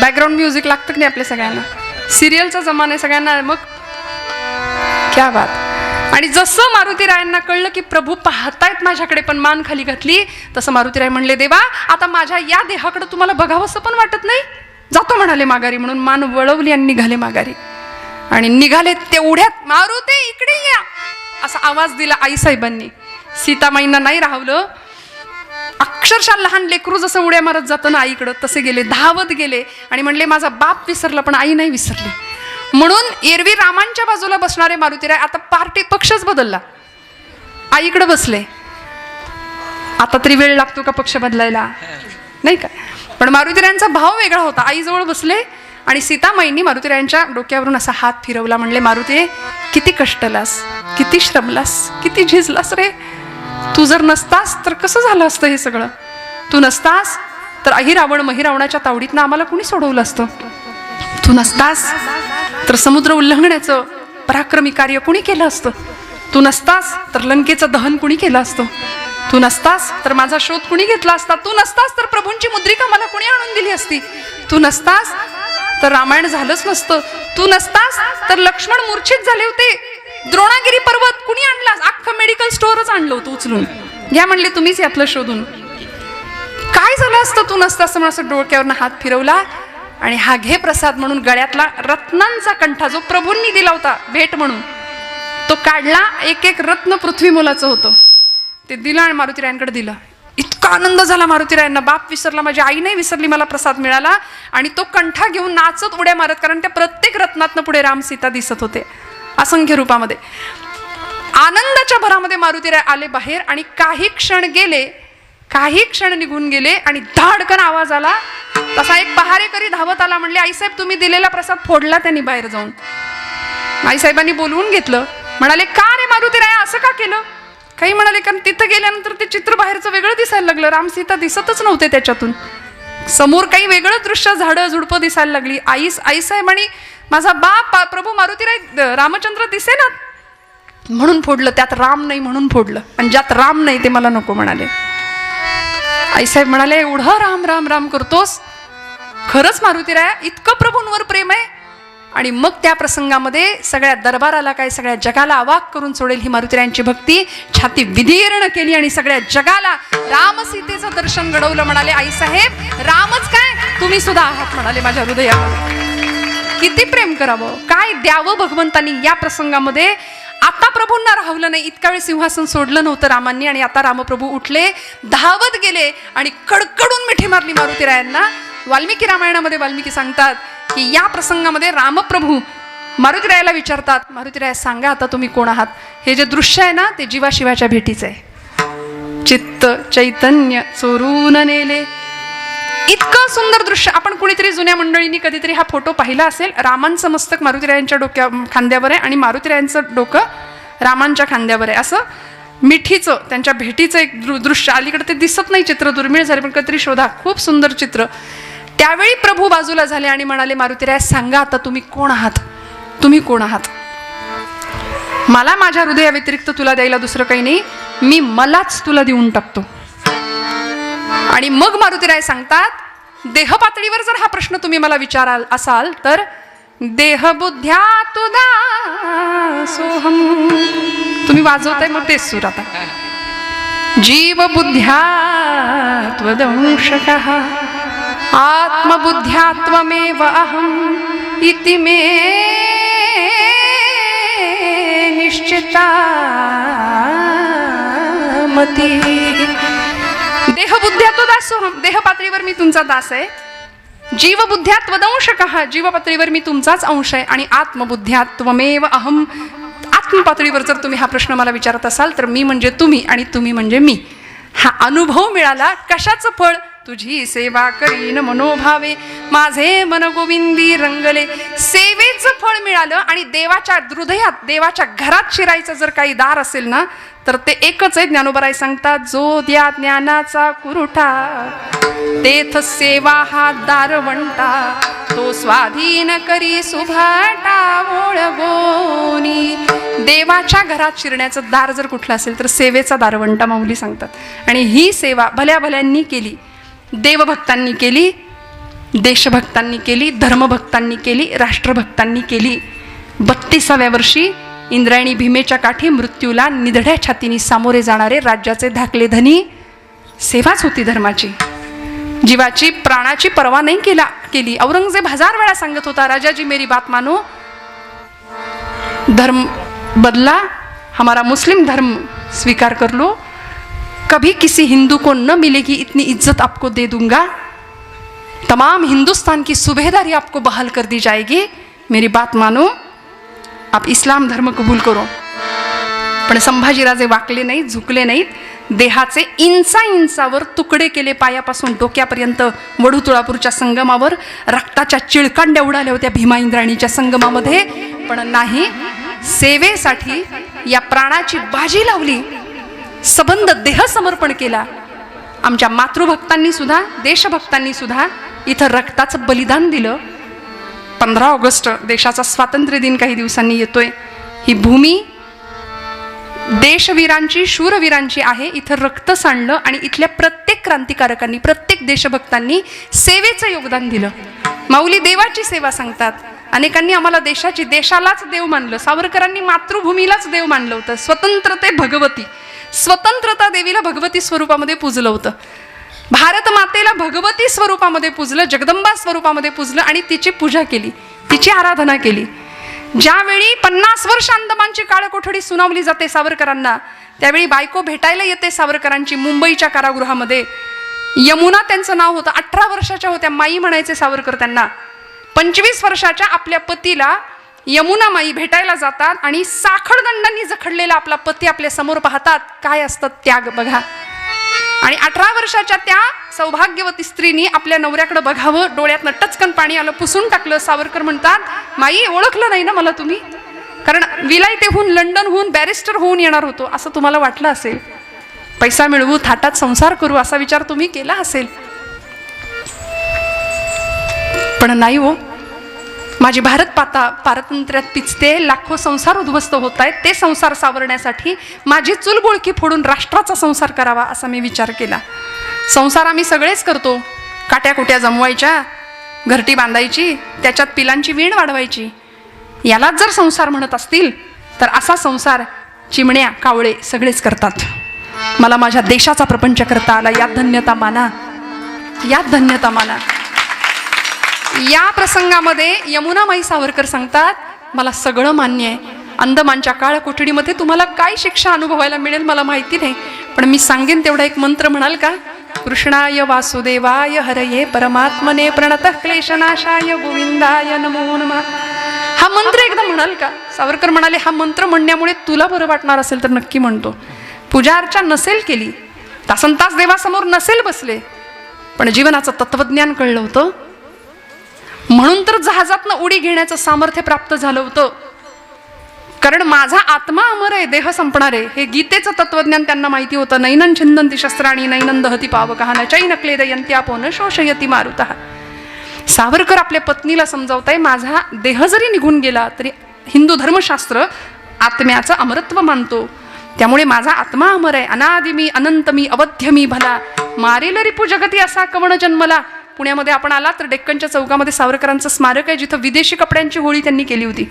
बॅकग्राऊंड म्युझिक लागतं की नाही आपल्या सगळ्यांना, सिरियलचा जमाना आहे सगळ्यांना, मग क्या बात. आणि जसं मारुतीरायांना कळलं की प्रभू पाहतायत माझ्याकडे पण मान खाली घातली, तसं मारुतीराय म्हणले, देवा आता माझ्या या देहाकडे तुम्हाला बघावंसं पण वाटत नाही, जातो म्हणाले माघारी. म्हणून मान वळवली आणि निघाले माघारी. आणि निघाले तेवढ्यात मारुती इकडे या असा आवाज दिला आईसाहेबांनी. सीतामाईंना नाही राहवलं, अक्षरशः लहान लेकरू जसं उड्या मारत जातं ना आईकडं, तसे गेले, धावत गेले आणि म्हणले, माझा बाप विसरला पण आई नाही विसरली. म्हणून एरवी रामांच्या बाजूला बसणारे मारुतीराय आता पार्टी पक्षच बदलला, आईकडे बसले. आता तरी वेळ लागतो का पक्ष बदलायला, नाही का. पण मारुतीरायांचा भाव वेगळा होता. आईजवळ बसले आणि सीतामाईंनी मारुतीरायांच्या डोक्यावरून असा हात फिरवला. म्हणले, मारुती किती कष्टलास, किती श्रमलास, किती झिजलास रे. तू जर नसतास तर कसं झालं असतं हे सगळं. तू नसतास तर अहिरावण महिरावणाच्या तावडीतनं आम्हाला कुणी सोडवलं असतं. तू नसतास तर समुद्र उल्लंघण्याचं पराक्रमी कार्य कुणी केलं असतं. तू नसतास तर लंकेचं दहन कुणी केलं असतं. तू नसतास तर माझा शोध कुणी घेतला असता. तू नसतास तर प्रभूंची मुद्रिका मला कुणी आणून दिली असती. तू नसतास तर रामायण झालंच नसतं. तू नसतास तर लक्ष्मण मूर्छित झाले होते. द्रोणागिरी पर्वत कुणी आणला, अख्खं मेडिकल स्टोअरच आणलं होतं उचलून, घ्या म्हणले तुम्हीच यातलं शोधून. काय झालं असतं तू नसतास म्हणून असं डोक्यावरनं हात फिरवला आणि हा घे प्रसाद म्हणून गळ्यातला रत्नांचा कंठा जो प्रभूंनी दिला होता भेट म्हणून, तो काढला. एक एक रत्न पृथ्वी मोलाचं होतं, ते दिलं आणि मारुतीरायांकडे दिलं. इतका आनंद झाला मारुतीरायांना, बाप विसरला, माझी आई नाही विसरली, मला प्रसाद मिळाला. आणि तो कंठा घेऊन नाचत उड्या मारत, कारण त्या प्रत्येक रत्नातनं पुढे राम सीता दिसत होते असंख्य रूपामध्ये. आनंदाच्या भरामध्ये मारुतीराय आले बाहेर आणि काही क्षण गेले, काही क्षण निघून गेले आणि धाडकन आवाज आला. तसा एक पहारेकरी धावत आला. म्हणले, आईसाहेब तुम्ही दिलेला प्रसाद फोडला त्यांनी बाहेर जाऊन. आईसाहेबांनी बोलवून घेतलं. म्हणाले, का रे मारुतीराय असं का केलं. काही म्हणाले, कारण तिथं गेल्यानंतर ते चित्र बाहेरचं वेगळं दिसायला लागलं, राम सीता दिसतच नव्हते त्याच्यातून, समोर काही वेगळं दृश्य, झाडं झुडपं दिसायला लागली. आईसाहेब आणि माझा बाप प्रभू मारुतीराय रामचंद्र दिसेनात, म्हणून फोडलं. त्यात राम नाही म्हणून फोडलं, आणि ज्यात राम नाही ते मला नको म्हणाले. आईसाहेब म्हणाले, एवढं राम राम राम करतोस, खरंच मारुतीराय इतकं प्रभूंवर प्रेम आहे. आणि मग त्या प्रसंगामध्ये सगळ्या दरबाराला काय, सगळ्या जगाला अवाक करून सोडेल ही मारुतीरायांची भक्ती छाती विदीर्ण केली आणि सगळ्या जगाला राम सीतेचं दर्शन घडवलं. म्हणाले, आईसाहेब रामच काय, तुम्ही सुद्धा आहात म्हणाले माझ्या हृदयामध्ये. किती प्रेम करावं, काय द्यावं भगवंतांनी या प्रसंगामध्ये. आता प्रभूंना राहवलं नाही, इतका वेळ सिंहासन सोडलं नव्हतं रामांनी, आणि आता रामप्रभू उठले, धावत गेले आणि कडकडून मिठी मारली मारुतीरायांना. वाल्मिकी रामायणामध्ये वाल्मिकी सांगतात की या प्रसंगामध्ये रामप्रभू मारुतीरायाला विचारतात, मारुतीराय सांगा आता तुम्ही कोण आहात. हे जे दृश्य आहे ना ते जीवाशिवाच्या भेटीचं आहे. चित्त चैतन्य चोरून नेले, इतकं सुंदर दृश्य. आपण कुणीतरी जुन्या मंडळींनी कधीतरी हा फोटो पाहिला असेल. रामांचं मस्तक मारुतीरायांच्या खांद्यावर आहे आणि मारुतीरायांचं डोकं रामांच्या खांद्यावर आहे. असं मिठीचं त्यांच्या भेटीचं एक दृश्य अलीकडे ते दिसत नाही, चित्र दुर्मिळ झाले, पण कधीतरी शोधा, खूप सुंदर चित्र. त्यावेळी प्रभू बाजूला झाले आणि म्हणाले, मारुतीराय सांगा आता तुम्ही कोण आहात, तुम्ही कोण आहात. मला माझ्या हृदया व्यतिरिक्त तुला द्यायला दुसरं काही नाही, मी मलाच तुला देऊन टाकतो. आणि मग मारुतीराय सांगतात, देह पातळीवर जर हा प्रश्न तुम्ही मला विचाराल असाल तर देहबुद्ध्या तुदा सोहम. तुम्ही वाजवताय मग तेच सूर आता. जीव बुद्ध्या त्वदंशकः आत्मबुद्ध्या त्वमेव अहम् इति मे निश्चिता मती. देहबुद्ध्या तुदासोहम, देह पातळीवर मी तुमचा दास आहे. जीवबुद्ध्या त्वदंशकः, जीव पातळीवर मी तुमचाच अंश आहे. आणि आत्मबुद्ध्या त्वमेव अहम, आत्मपातळीवर जर तुम्ही हा प्रश्न मला विचारत असाल तर मी म्हणजे तुम्ही आणि तुम्ही म्हणजे मी. हा अनुभव मिळाला. कशाचं फळ? तुझी सेवा करीन मनोभावे, माझे मन गोविंदी रंगले. सेवेचं फळ मिळालं. आणि देवाच्या हृदयात, देवाच्या घरात शिरायचं जर काही दार असेल ना तर ते एकच आहे. ज्ञानोबराय सांगतात, जो द्या ज्ञानाचा कुरुठा तेथ सेवा हा दारवंटा, तो स्वाधीन करी सुभाटा ओळगोनी. देवाच्या घरात शिरण्याचं दार जर कुठलं असेल तर सेवेचा दारवंटा माऊली सांगतात. आणि ही सेवा भल्या भल्यांनी केली. देवभक्तांनी केली, देशभक्तांनी केली, धर्मभक्तांनी केली, राष्ट्रभक्तांनी केली. 32व्या वर्षी इंद्रायणी भीमेच्या काठी मृत्यूला निधड्या छातीने सामोरे जाणारे राज्याचे धाकले धनी. सेवाच होती धर्माची. जीवाची प्राणाची पर्वा नाही केली. औरंगजेब 1000 वेळा सांगत होता, राजाजी मेरी बात मानो, धर्म बदला, हमारा मुस्लिम धर्म स्वीकार कर लो, कभी किसी हिंदू को न मिलेगी इतनी इज्जत आपको दे दूंगा, तमाम हिंदुस्तान की सुबेदारी आपको बहाल कर दी जाएगी, मेरी बात मानो, आप इस्लाम धर्म कबूल करो. पण संभाजीराजे वाकले नाहीत, झुकले नाहीत. देहाचे इंचावर तुकडे केले, पायापासून डोक्यापर्यंत. वडू तुळापूरच्या संगमावर रक्ताच्या चिळकांड्या उडाल्या होत्या भीमा इंद्राणीच्या संगमामध्ये. पण नाही, सेवेसाठी या प्राणाची बाजी लावली. सबंध देह समर्पण केला. आमच्या मातृभक्तांनी सुद्धा, देशभक्तांनी सुद्धा इथं रक्ताचं बलिदान दिलं. 15 ऑगस्ट देशाचा स्वातंत्र्य दिन काही दिवसांनी येतोय. ही भूमी देशवीरांची, शूरवीरांची आहे. इथं रक्त सांडलं आणि इथल्या प्रत्येक क्रांतिकारकांनी, प्रत्येक देशभक्तांनी सेवेचं योगदान दिलं. माऊली देवाची सेवा सांगतात. अनेकांनी आम्हाला देशालाच देव मानलं. सावरकरांनी मातृभूमीलाच देव मानलं होतं. स्वतंत्रते भगवती, स्वतंत्रता देवीला भगवती स्वरूपामध्ये पूजलं होतं. भारत मातेला भगवती स्वरूपामध्ये पूजलं, जगदंबा स्वरूपामध्ये पूजलं आणि तिची पूजा केली, तिची आराधना केली. ज्यावेळी 50 वर्ष अंदमानची काळकोठडी सुनावली जाते सावरकरांना, त्यावेळी बायको भेटायला येते सावरकरांची मुंबईच्या कारागृहामध्ये. यमुना त्यांचं नाव होतं. 18 वर्षाच्या होत्या. माई म्हणायचे सावरकर त्यांना. 25 वर्षाच्या आपल्या पतीला यमुना माई भेटायला जातात आणि साखळदंडांनी जखडलेला आपला पती आपल्या समोर पाहतात. काय असतं त्याग बघा. आणि 18 वर्षाच्या त्या सौभाग्यवती स्त्रीनी आपल्या नवऱ्याकडे बघावं, डोळ्यातनं टचकन पाणी आलं, पुसून टाकलं. सावरकर म्हणतात, माई ओळखलं नाही ना मला तुम्ही? कारण विलायतेहून, लंडनहून बॅरिस्टर होऊन येणार होतो असं तुम्हाला वाटलं असेल. पैसा मिळवू, थाटात संसार करू असा विचार तुम्ही केला असेल. पण नाही हो, माझी भारत पारतंत्र्यात पिचते, लाखो संसार उद्ध्वस्त होत आहेत. ते संसार सावरण्यासाठी माझी चुलबुळकी फोडून राष्ट्राचा संसार करावा असा मी विचार केला. संसार आम्ही सगळेच करतो. काट्याकुट्या जमवायच्या, घरटी बांधायची, त्याच्यात पिलांची वीण वाढवायची. यालाच जर संसार म्हणत असतील तर असा संसार चिमण्या, कावळे सगळेच करतात. मला माझ्या देशाचा प्रपंच करता आला, यात धन्यता माना, यात धन्यता माना. या प्रसंगामध्ये यमुनामाई सावरकर सांगतात, मला सगळं मान्य आहे. अंदमानच्या काळ कोठडीमध्ये तुम्हाला काय शिक्षा अनुभवायला मिळेल मला माहिती नाही, पण मी सांगेन तेवढा एक मंत्र म्हणाल का? कृष्णाय वासुदेवाय हरये परमात्मने प्रणतः क्लेशनाशाय गोविंदाय नमो नमः. हा मंत्र एकदा म्हणाल का? सावरकर म्हणाले, हा मंत्र म्हणण्यामुळे तुला बरं वाटणार असेल तर नक्की म्हणतो. पूजा अर्चा नसेल केली, तासनतास देवासमोर नसेल बसले, पण जीवनाचं तत्वज्ञान कळलं होतं. म्हणून तर जहाजातनं उडी घेण्याचं सामर्थ्य प्राप्त झालं होतं. कारण माझा आत्मा अमर आहे, देह संपणार आहे, हे गीतेचं तत्वज्ञान त्यांना माहिती होतं. नैनं छिंदन्ति शस्त्राणि नैनं दहति पावकः न चैन क्लेदयन्त्यापो न शोषयति मारुतः. सावरकर आपल्या पत्नीला समजावताय, माझा देह जरी निघून गेला तरी हिंदू धर्मशास्त्र आत्म्याचं अमरत्व मानतो. त्यामुळे माझा आत्मा अमर आहे. अनादि मी, अनंत मी, अवध्य मी भला, मारेल रिपू जगती असा कवण जन्मला. पुण्यामध्ये आपण आला तर डेक्कनच्या चौकामध्ये सावरकरांचं स्मारक आहे, जिथं विदेशी कपड्यांची होळी त्यांनी केली होती.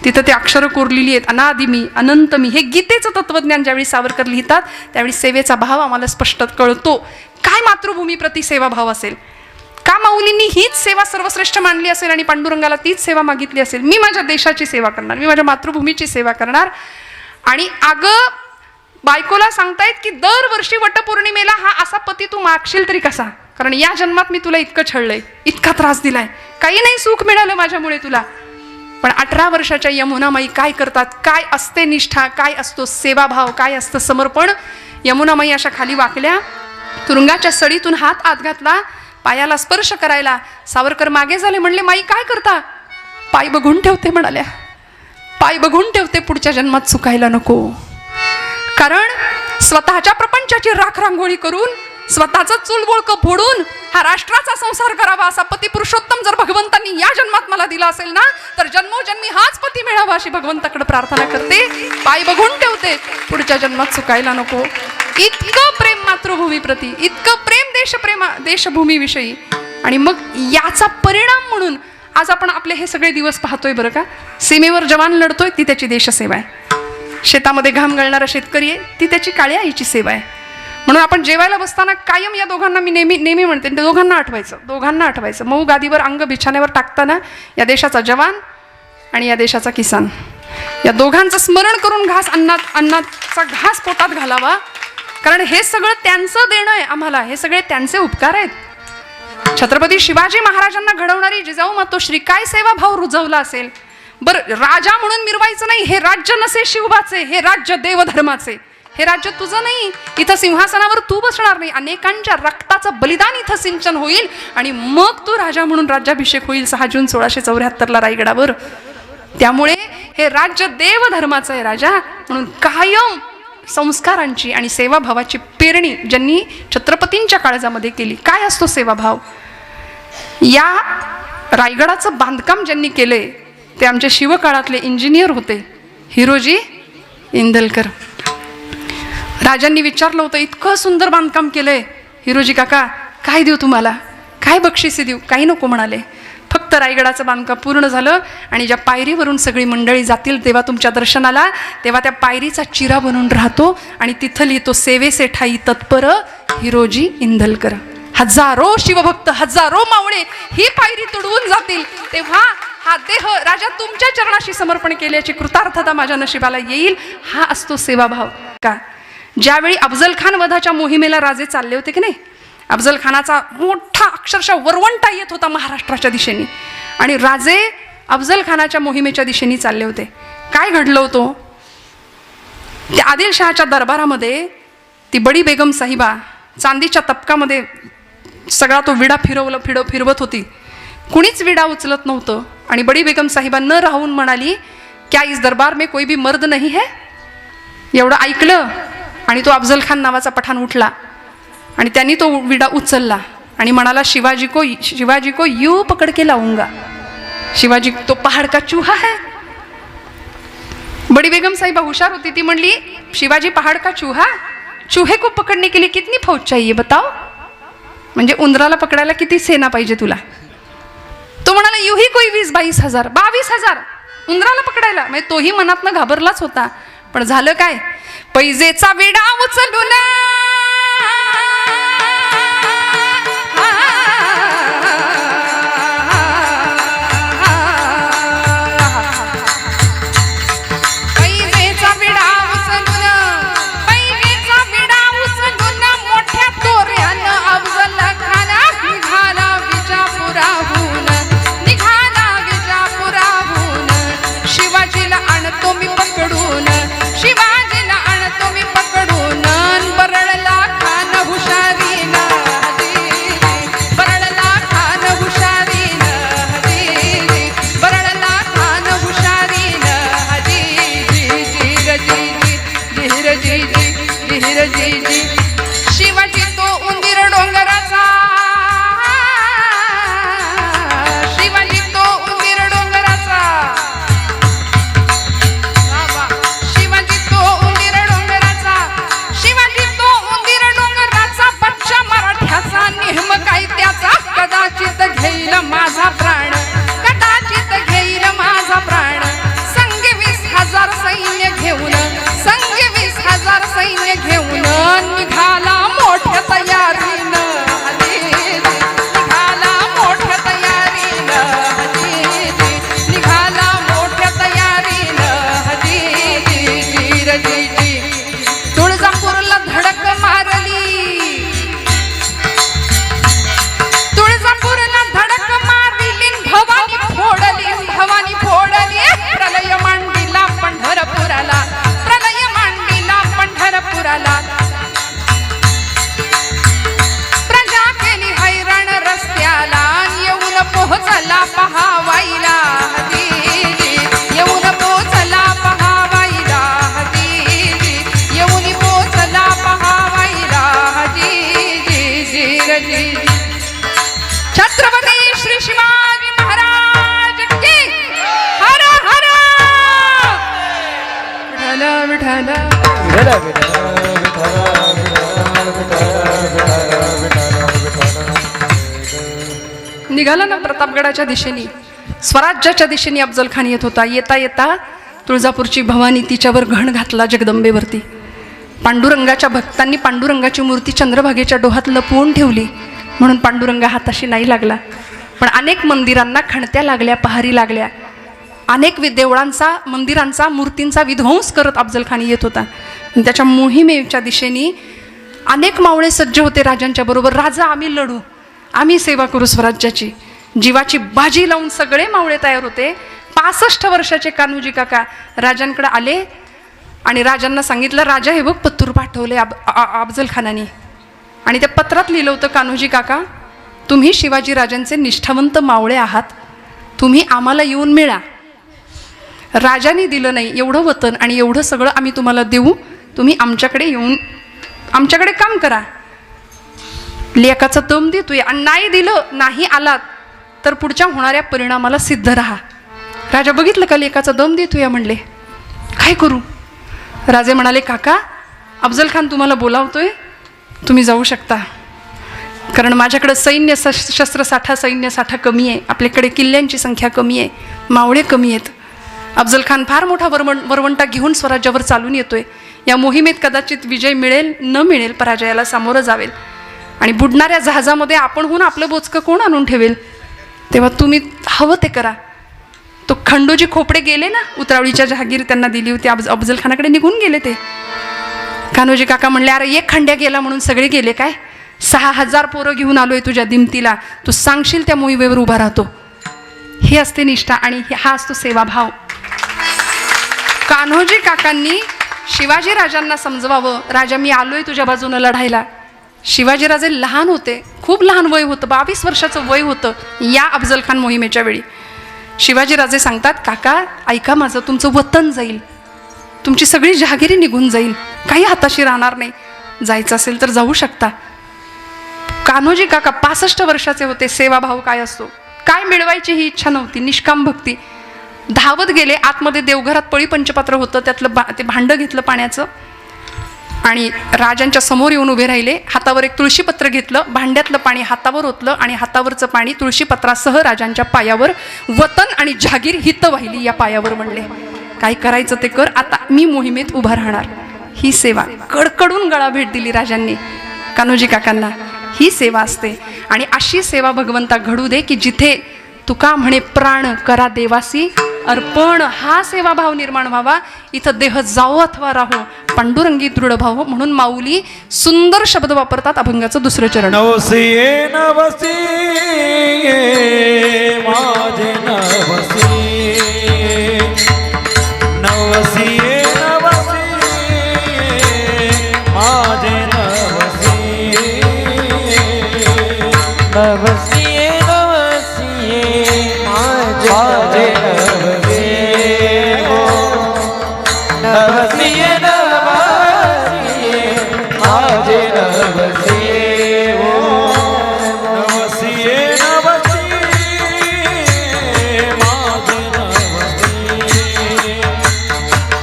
तिथं ते अक्षरं कोरलेली आहेत, अनादि मी, अनंत मी. हे गीतेचं तत्वज्ञान ज्यावेळी सावरकर लिहितात त्यावेळी सेवेचा भाव आम्हाला स्पष्ट कळतो. काय मातृभूमीप्रती सेवाभाव असेल, का माऊलींनी हीच सेवा सर्वश्रेष्ठ मानली असेल आणि पांडुरंगाला तीच सेवा मागितली असेल. मी माझ्या देशाची सेवा करणार, मी माझ्या मातृभूमीची सेवा करणार. आणि अगं बायकोला सांगतायत की दरवर्षी वटपौर्णिमेला हा असा पती तू मागशील तरी कसा, कारण या जन्मात मी तुला इतकं छळलंय, इतका त्रास दिलाय, काही नाही सुख मिळालं माझ्यामुळे तुला. पण 18 वर्षाच्या यमुनामाई काय करतात, काय असते निष्ठा, काय असतो सेवाभाव, काय असतं समर्पण. यमुनामाई अशा खाली वाकल्या, तुरुंगाच्या सडीतून हात आत घातला, पायाला स्पर्श करायला. सावरकर मागे झाले, म्हणले माई काय करता. पाय बघून ठेवते म्हणाल्या, पाय बघून ठेवते, पुढच्या जन्मात चुकायला नको. कारण स्वतःच्या प्रपंचाची राखरांगोळी करून, स्वतःचं चुलबुळकं फोडून हा राष्ट्राचा संसार करावा असा पती पुरुषोत्तम जर भगवंतांनी या जन्मात मला दिला असेल ना, तर जन्मोजन्मी हाच पती मिळावा अशी भगवंताकडे प्रार्थना करते. पाय बघून ठेवते, पुढच्या जन्मात चुकायला नको. इतकं प्रेम मातृभूमीप्रती, इतकं प्रेम देशभूमीविषयी. आणि मग याचा परिणाम म्हणून आज आपण आपले हे सगळे दिवस पाहतोय बरं का. सीमेवर जवान लढतोय, ती त्याची देशसेवा आहे. शेतामध्ये घाम गळणारा शेतकरी आहे, ती त्याची काळ्या आईची सेवा आहे. म्हणून आपण जेवायला बसताना कायम या दोघांना मी नेहमी म्हणते, दोघांना आठवायचं. मऊ गादीवर अंग बिछाण्यावर टाकताना या देशाचा जवान आणि या देशाचा किसान, या दोघांचं स्मरण करून अन्नाचा घास पोटात घालावा. कारण हे सगळं त्यांचं देणं आहे आम्हाला, हे सगळे त्यांचे उपकार आहेत. छत्रपती शिवाजी महाराजांना घडवणारी जिजाऊ मातोश्री काय सेवाभाव रुजवला असेल. बरं, राजा म्हणून मिरवायचं नाही, हे राज्य नसे शिवबाचे, हे राज्य देवधर्माचे, हे राज्य तुझं नाही. इथं सिंहासनावर तू बसणार नाही, अनेकांच्या रक्ताचं बलिदान इथं सिंचन होईल आणि मग तू राजा म्हणून राज्याभिषेक होईल 6 जून 1674 रायगडावर. त्यामुळे हे राज्य देवधर्माचं आहे राजा. म्हणून कायम संस्कारांची आणि सेवाभावाची पेरणी ज्यांनी छत्रपतींच्या काळजामध्ये केली. काय असतो सेवाभाव. या रायगडाचं बांधकाम ज्यांनी केले ते आमचे शिवकाळातले इंजिनियर होते, हिरोजी इंदलकर. राजांनी विचारलं होतं, इतकं सुंदर बांधकाम केलंय हिरोजी काका, काय देऊ तुम्हाला, काय बक्षिसे देऊ. काही नको म्हणाले, फक्त रायगडाचं बांधकाम पूर्ण झालं आणि ज्या पायरीवरून सगळी मंडळी जातील तेव्हा तुमच्या दर्शनाला, तेव्हा त्या पायरीचा चिरा बनून राहतो आणि तिथं लिहितो सेवेसे ठाई तत्पर हिरोजी इंदलकर. हजारो शिवभक्त, हजारो मावळे ही पायरी तुडवून जातील, तेव्हा हा देह राजा तुमच्या चरणाशी समर्पण केल्याची कृतार्थता माझ्या नशिबाला येईल. हा असतो सेवाभाव का. ज्यावेळी अफजल खान वधाच्या मोहिमेला राजे चालले होते की नाही, अफजल खानाचा मोठा अक्षरशः वरवंटा येत होता महाराष्ट्राच्या दिशेने आणि राजे अफजल खानाच्या मोहिमेच्या दिशेने चालले होते. काय घडलं होतं, त्या आदिलशहाच्या दरबारामध्ये ती बडी बेगम साहिबा चांदीच्या तपकामध्ये सगळा तो विडा फिरवत होती. कुणीच विडा उचलत नव्हतं आणि बडी बेगम साहिबा न राहून म्हणाली, क्या इस दरबार में कोई भी मर्द नहीं है. एवढं ऐकलं आणि तो अफजल खान नावाचा पठाण उठला आणि त्यांनी तो विडा उचलला आणि म्हणाला, शिवाजी को यू पकड के लाऊंगा. शिवाजी तो पहाड़ का चूहा है. बड़ी बेगम साहिबा हुशार होती, ती म्हणली, शिवाजी पहाड़ का चूहा, चूहे को पकड़ने के लिए कितनी फौज चाहिए बताओ. म्हणजे उंदराला पकडायला किती सेना पाहिजे तुला. तो म्हणाला, युही कोई 20-22 हजार, 22 हजार उंदराला पकडायला. म्हणजे तोही मनातनं घाबरलाच होता. पण झालं काय, पैजेचा विडा उचलून मोठ्या तोऱ्यानं अफजल खान निघाला विजापुराहून. शिवाजीला आणतो मी पकडून, शिवाजीला आणतो मी पकडून. बरं विठ्ठल निघाला ना प्रतापगडाच्या दिशेने, स्वराज्याच्या दिशेने अफजल खान येत होता. येता येता तुळजापूरची भवानी तिच्यावर घण घातला जगदंबेवरती. पांडुरंगाच्या भक्तांनी पांडुरंगाची मूर्ती चंद्रभागेच्या डोहात लपवून ठेवली म्हणून पांडुरंगा हाताशी नाही लागला. पण अनेक मंदिरांना खणत्या लागल्या, पहारी लागल्या. अनेक देवळांचा, मंदिरांचा, मूर्तींचा विध्वंस करत अफजल खान येत होता. त्याच्या मोहिमेच्या दिशेने अनेक मावळे सज्ज होते राजांच्या बरोबर. राजा आम्ही लढू, आम्ही सेवा करू स्वराज्याची. जीवाची बाजी लावून सगळे मावळे तयार होते. 65 वर्षाचे कान्होजी काका राजांकडे आले आणि राजांना सांगितलं, राजा हे बघ पत्तूर पाठवले अफजल खानाने आणि त्या पत्रात लिहिलं होतं, कान्होजी काका तुम्ही शिवाजी राजांचे निष्ठावंत मावळे आहात, तुम्ही आम्हाला येऊन मिळा. राजाने दिलं नाही एवढं वतन आणि एवढं सगळं आम्ही तुम्हाला देऊ, तुम्ही आमच्याकडे येऊन आमच्याकडे काम करा. लेकाचा दम देतोय आणि नाही दिलं, नाही आलात तर पुढच्या होणाऱ्या परिणामाला सिद्ध राहा. राजा बघितलं का लेकाचा दम देतोय म्हणले, काय करू? राजे म्हणाले, काका अफजल खान तुम्हाला बोलावतोय, तुम्ही जाऊ शकता. कारण माझ्याकडं सैन्य शस्त्रसाठा सैन्यसाठा कमी आहे, आपल्याकडे किल्ल्यांची संख्या कमी आहे, मावळे कमी आहेत. अफजल खान फार मोठा वरवंटा घेऊन स्वराज्यावर चालून येतोय. या मोहिमेत कदाचित विजय मिळेल न मिळेल, पराजयाला सामोरं जावेल आणि बुडणाऱ्या जहाजामध्ये आपणहून आपलं बोचकं कोण आणून ठेवेल? तेव्हा तुम्ही हवं ते करा. तो खंडोजी खोपडे गेले ना, उतरावळीच्या जहागीर त्यांना दिली होती, अफजल खानाकडे निघून गेले ते. कान्होजी काका म्हणले, अरे एक खंड्या गेला म्हणून सगळे गेले काय? 6000 पोरं घेऊन आलोय तुझ्या दिमतीला, तू सांगशील त्या मोहिमेवर उभा राहतो. ही असते निष्ठा आणि हा असतो सेवाभाव. कान्होजी काकांनी शिवाजी राजांना समजवावं, राजा मी आलोय तुझ्या बाजूनं लढायला. शिवाजीराजे लहान होते, खूप लहान वय होतं, 22 वर्षाचं वय होतं या अफजल खान मोहिमेच्या वेळी. शिवाजीराजे सांगतात, काका ऐका माझं, तुमचं वतन जाईल, तुमची सगळी जहागिरी निघून जाईल, काही हाताशी राहणार नाही, जायचं असेल तर जाऊ शकता. कान्होजी काका 65 वर्षाचे होते. सेवाभाव काय असतो, काय मिळवायची ही इच्छा नव्हती, निष्काम भक्ती. धावत गेले आतमध्ये, देवघरात पळी पंचपात्र होतं, त्यातलं ते भांडं घेतलं पाण्याचं आणि राजांच्या समोर येऊन उभे राहिले. हातावर एक तुळशीपत्र घेतलं, भांड्यातलं पाणी हातावर ओतलं आणि हातावरचं पाणी तुळशीपत्रासह राजांच्या पायावर, वतन आणि जहागीर हित वाहिली या पायावर. म्हणले, काय करायचं ते कर, आता मी मोहिमेत उभा राहणार. ही सेवा, कडकडून गळा भेट दिली राजांनी कान्होजी काकांना. ही सेवा असते आणि अशी सेवा भगवंता घडू दे की जिथे तुका म्हणे प्राण करा देवासी अर्पण, हा सेवाभाव निर्माण व्हावा. इथं देह जाओ अथवा राहो, पांडुरंगी दृढ भाव. म्हणून माऊली सुंदर शब्द वापरतात अभंगाचं दुसरं चरण. नवसी नवसी माझे नवसी, नवसी नवसी माझे नवसी, नवसी माझे नवसी, नवसी नवसी माझे नवसी, नवसी नवसी माझे नवसी,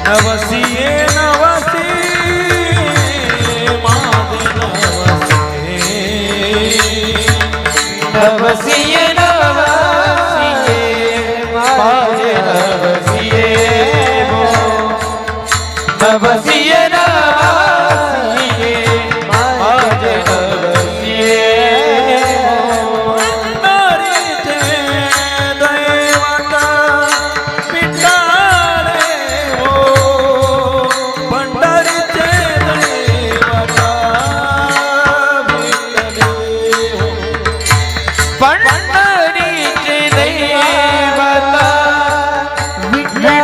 नवसी नवसी माझे नवसी, नवसी नवसिये नवसिये माझे नवसिये, पंढरीचे दैवत विठ्ठले हो, पंढरीचे दैवत विठ्ठले हो, पंढरीचे दैवत विठ्ठले,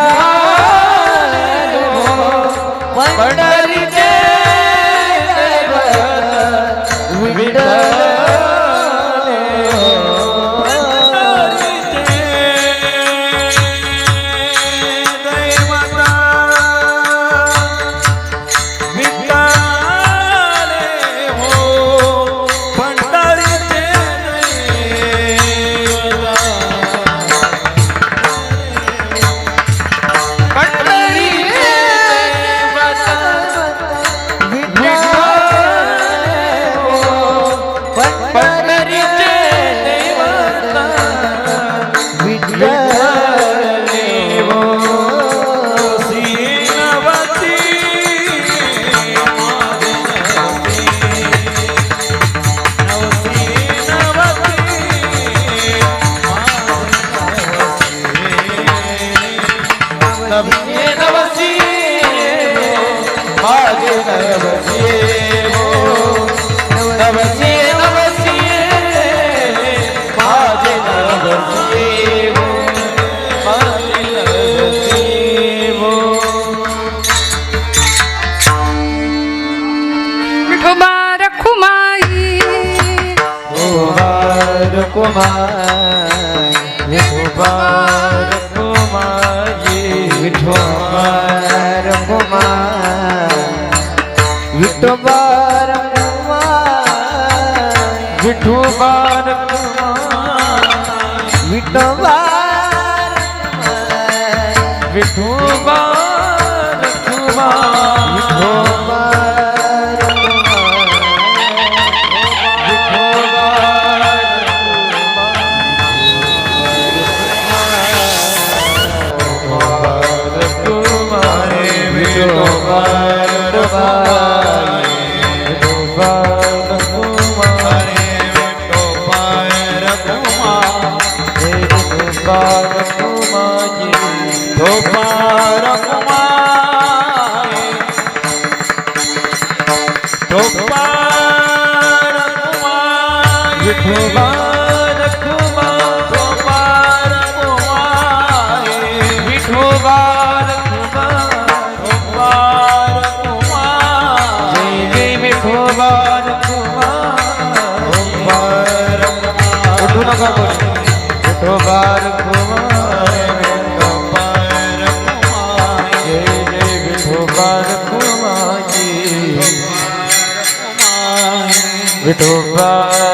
विठोबा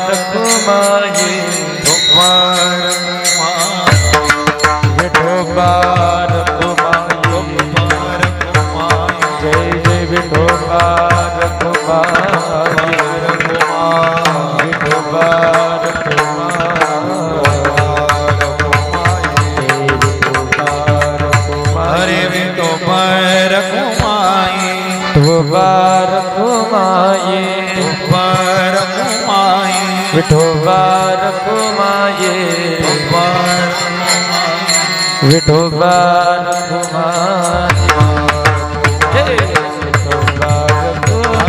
रखुमाई विठोबा रखुमाई विठोबा रखुमाई जय जय विठोबा रखुमाई विठोबा हरे विठोबा रखुमाई विठोबा रखुमाई विठोबा रखुमाई विठोबा रखुमाई जय विठोबा रखुमाई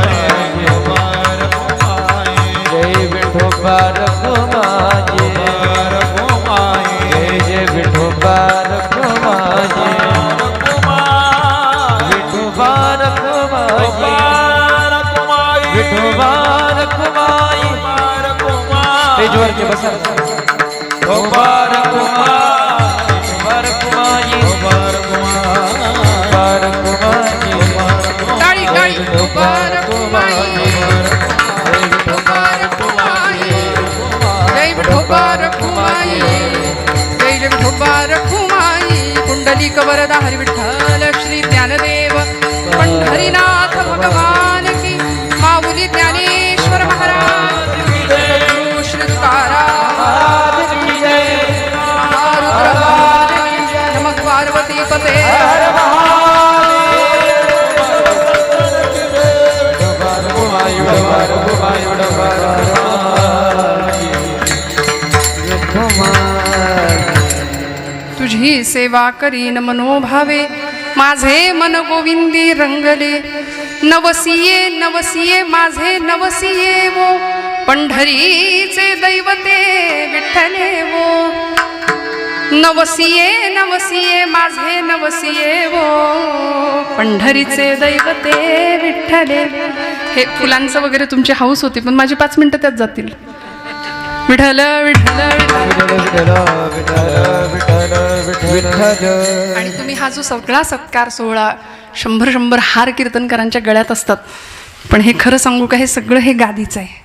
जय विठोबा रखुमाई जय जय विठोबा रखुमाई विठोबा रखुमाई विठोबा रखुमाई जोरचे बसा टाळी टाळी विठोबा रखुमाई विठोबा रखुमाई जय विठोबा रखुमाई जय जय विठोबा रखुमाई कुंडलिक वरदा हरी विठ्ठल श्री ज्ञानदेव पंढरीनाथ भगवान की माऊली ज्ञानेश्वर महाराज श्री तुकाराम नमः पार्वती पते तुझी सेवा करीन मनोभावे माझे मन गोविंदी रंगले नवसिये नवसिये माझे नवसिये वो पंढरीचे दैवते विठ्ठले वो नवसिये नवसिये माझे नवसिये वो पंढरीचे दैवते विठ्ठले. हे फुलांचं वगैरे तुमची हाऊस होती पण माझी 5 मिनिटं त्यात जातील. विठ्ठल विठ्ठल विठ्ठल. आणि तुम्ही हा जो सगळा सत्कार सोहळा 100 हार कीर्तनकारांच्या गळ्यात असतात पण हे खरं सांगू का हे सगळं हे गादीचं आहे.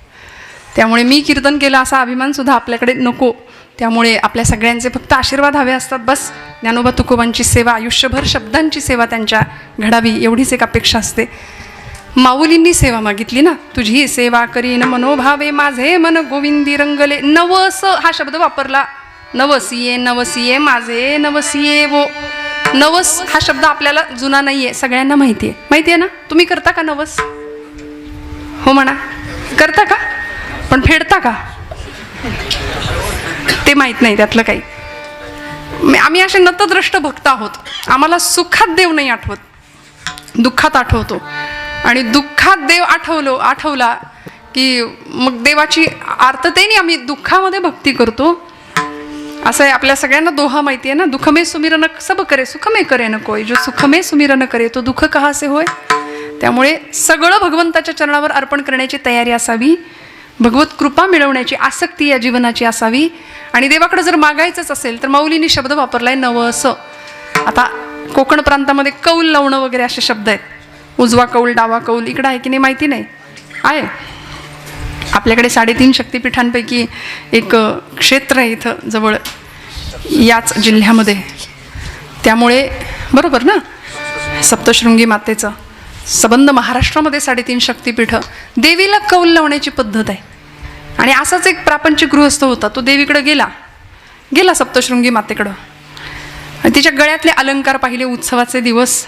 त्यामुळे मी कीर्तन केलं असा अभिमान सुद्धा आपल्याकडे नको. त्यामुळे आपल्या सगळ्यांचे फक्त आशीर्वाद हवे असतात बस. ज्ञानोबा तुकोबांची सेवा आयुष्यभर शब्दांची सेवा त्यांच्या घडावी एवढीच एक अपेक्षा असते. माऊलींनी सेवा मागितली ना, तुझी सेवा करीन मनोभावे माझे मन गोविंदी रंगले. नवस हा शब्द वापरला. नवसिये नवसिये माझे नवसिये वो. नवस हा शब्द आपल्याला जुना नाहीये, सगळ्यांना माहिती आहे ना. तुम्ही करता का नवस? हो म्हणा. करता का? पण फेडता का ते माहित नाही त्यातलं काही. आम्ही असे नतद्रष्ट भक्त आहोत. आम्हाला सुखात देव नाही आठवत, दुःखात आठवतो. आणि दुःखात देव आठवला की मग देवाची आर्ततेने आम्ही दुःखामध्ये भक्ती करतो. असं आहे, आपल्या सगळ्यांना दोहा माहिती आहे ना, दुःख में सुमिरन सब करे सुख में करे न कोय, जो सुख में सुमिरन करे तो दुःख कहा से होय. त्यामुळे सगळं भगवंताच्या चरणावर अर्पण करण्याची तयारी असावी, भगवत कृपा मिळवण्याची आसक्ती या जीवनाची असावी. आणि देवाकडे जर मागायचंच असेल तर माऊलींनी शब्द वापरलाय नवस. आता कोकण प्रांतामध्ये कौल लावणं वगैरे असे शब्द आहेत. उजवा कौल, डावा कौल इकडं आहे की नाही माहिती नाही. आहे आपल्याकडे 3.5 शक्तिपीठांपैकी एक क्षेत्र आहे इथं जवळ याच जिल्ह्यामध्ये. त्यामुळे बरोबर ना, सप्तशृंगी मातेचं संबंध महाराष्ट्रामध्ये 3.5 शक्तिपीठं. देवीला कौल लावण्याची पद्धत आहे. आणि असाच एक प्रापंचिक गृहस्थ होता, तो देवीकडे गेला सप्तशृंगी मातेकडं. आणि तिच्या गळ्यातले अलंकार पाहिले, उत्सवाचे दिवस,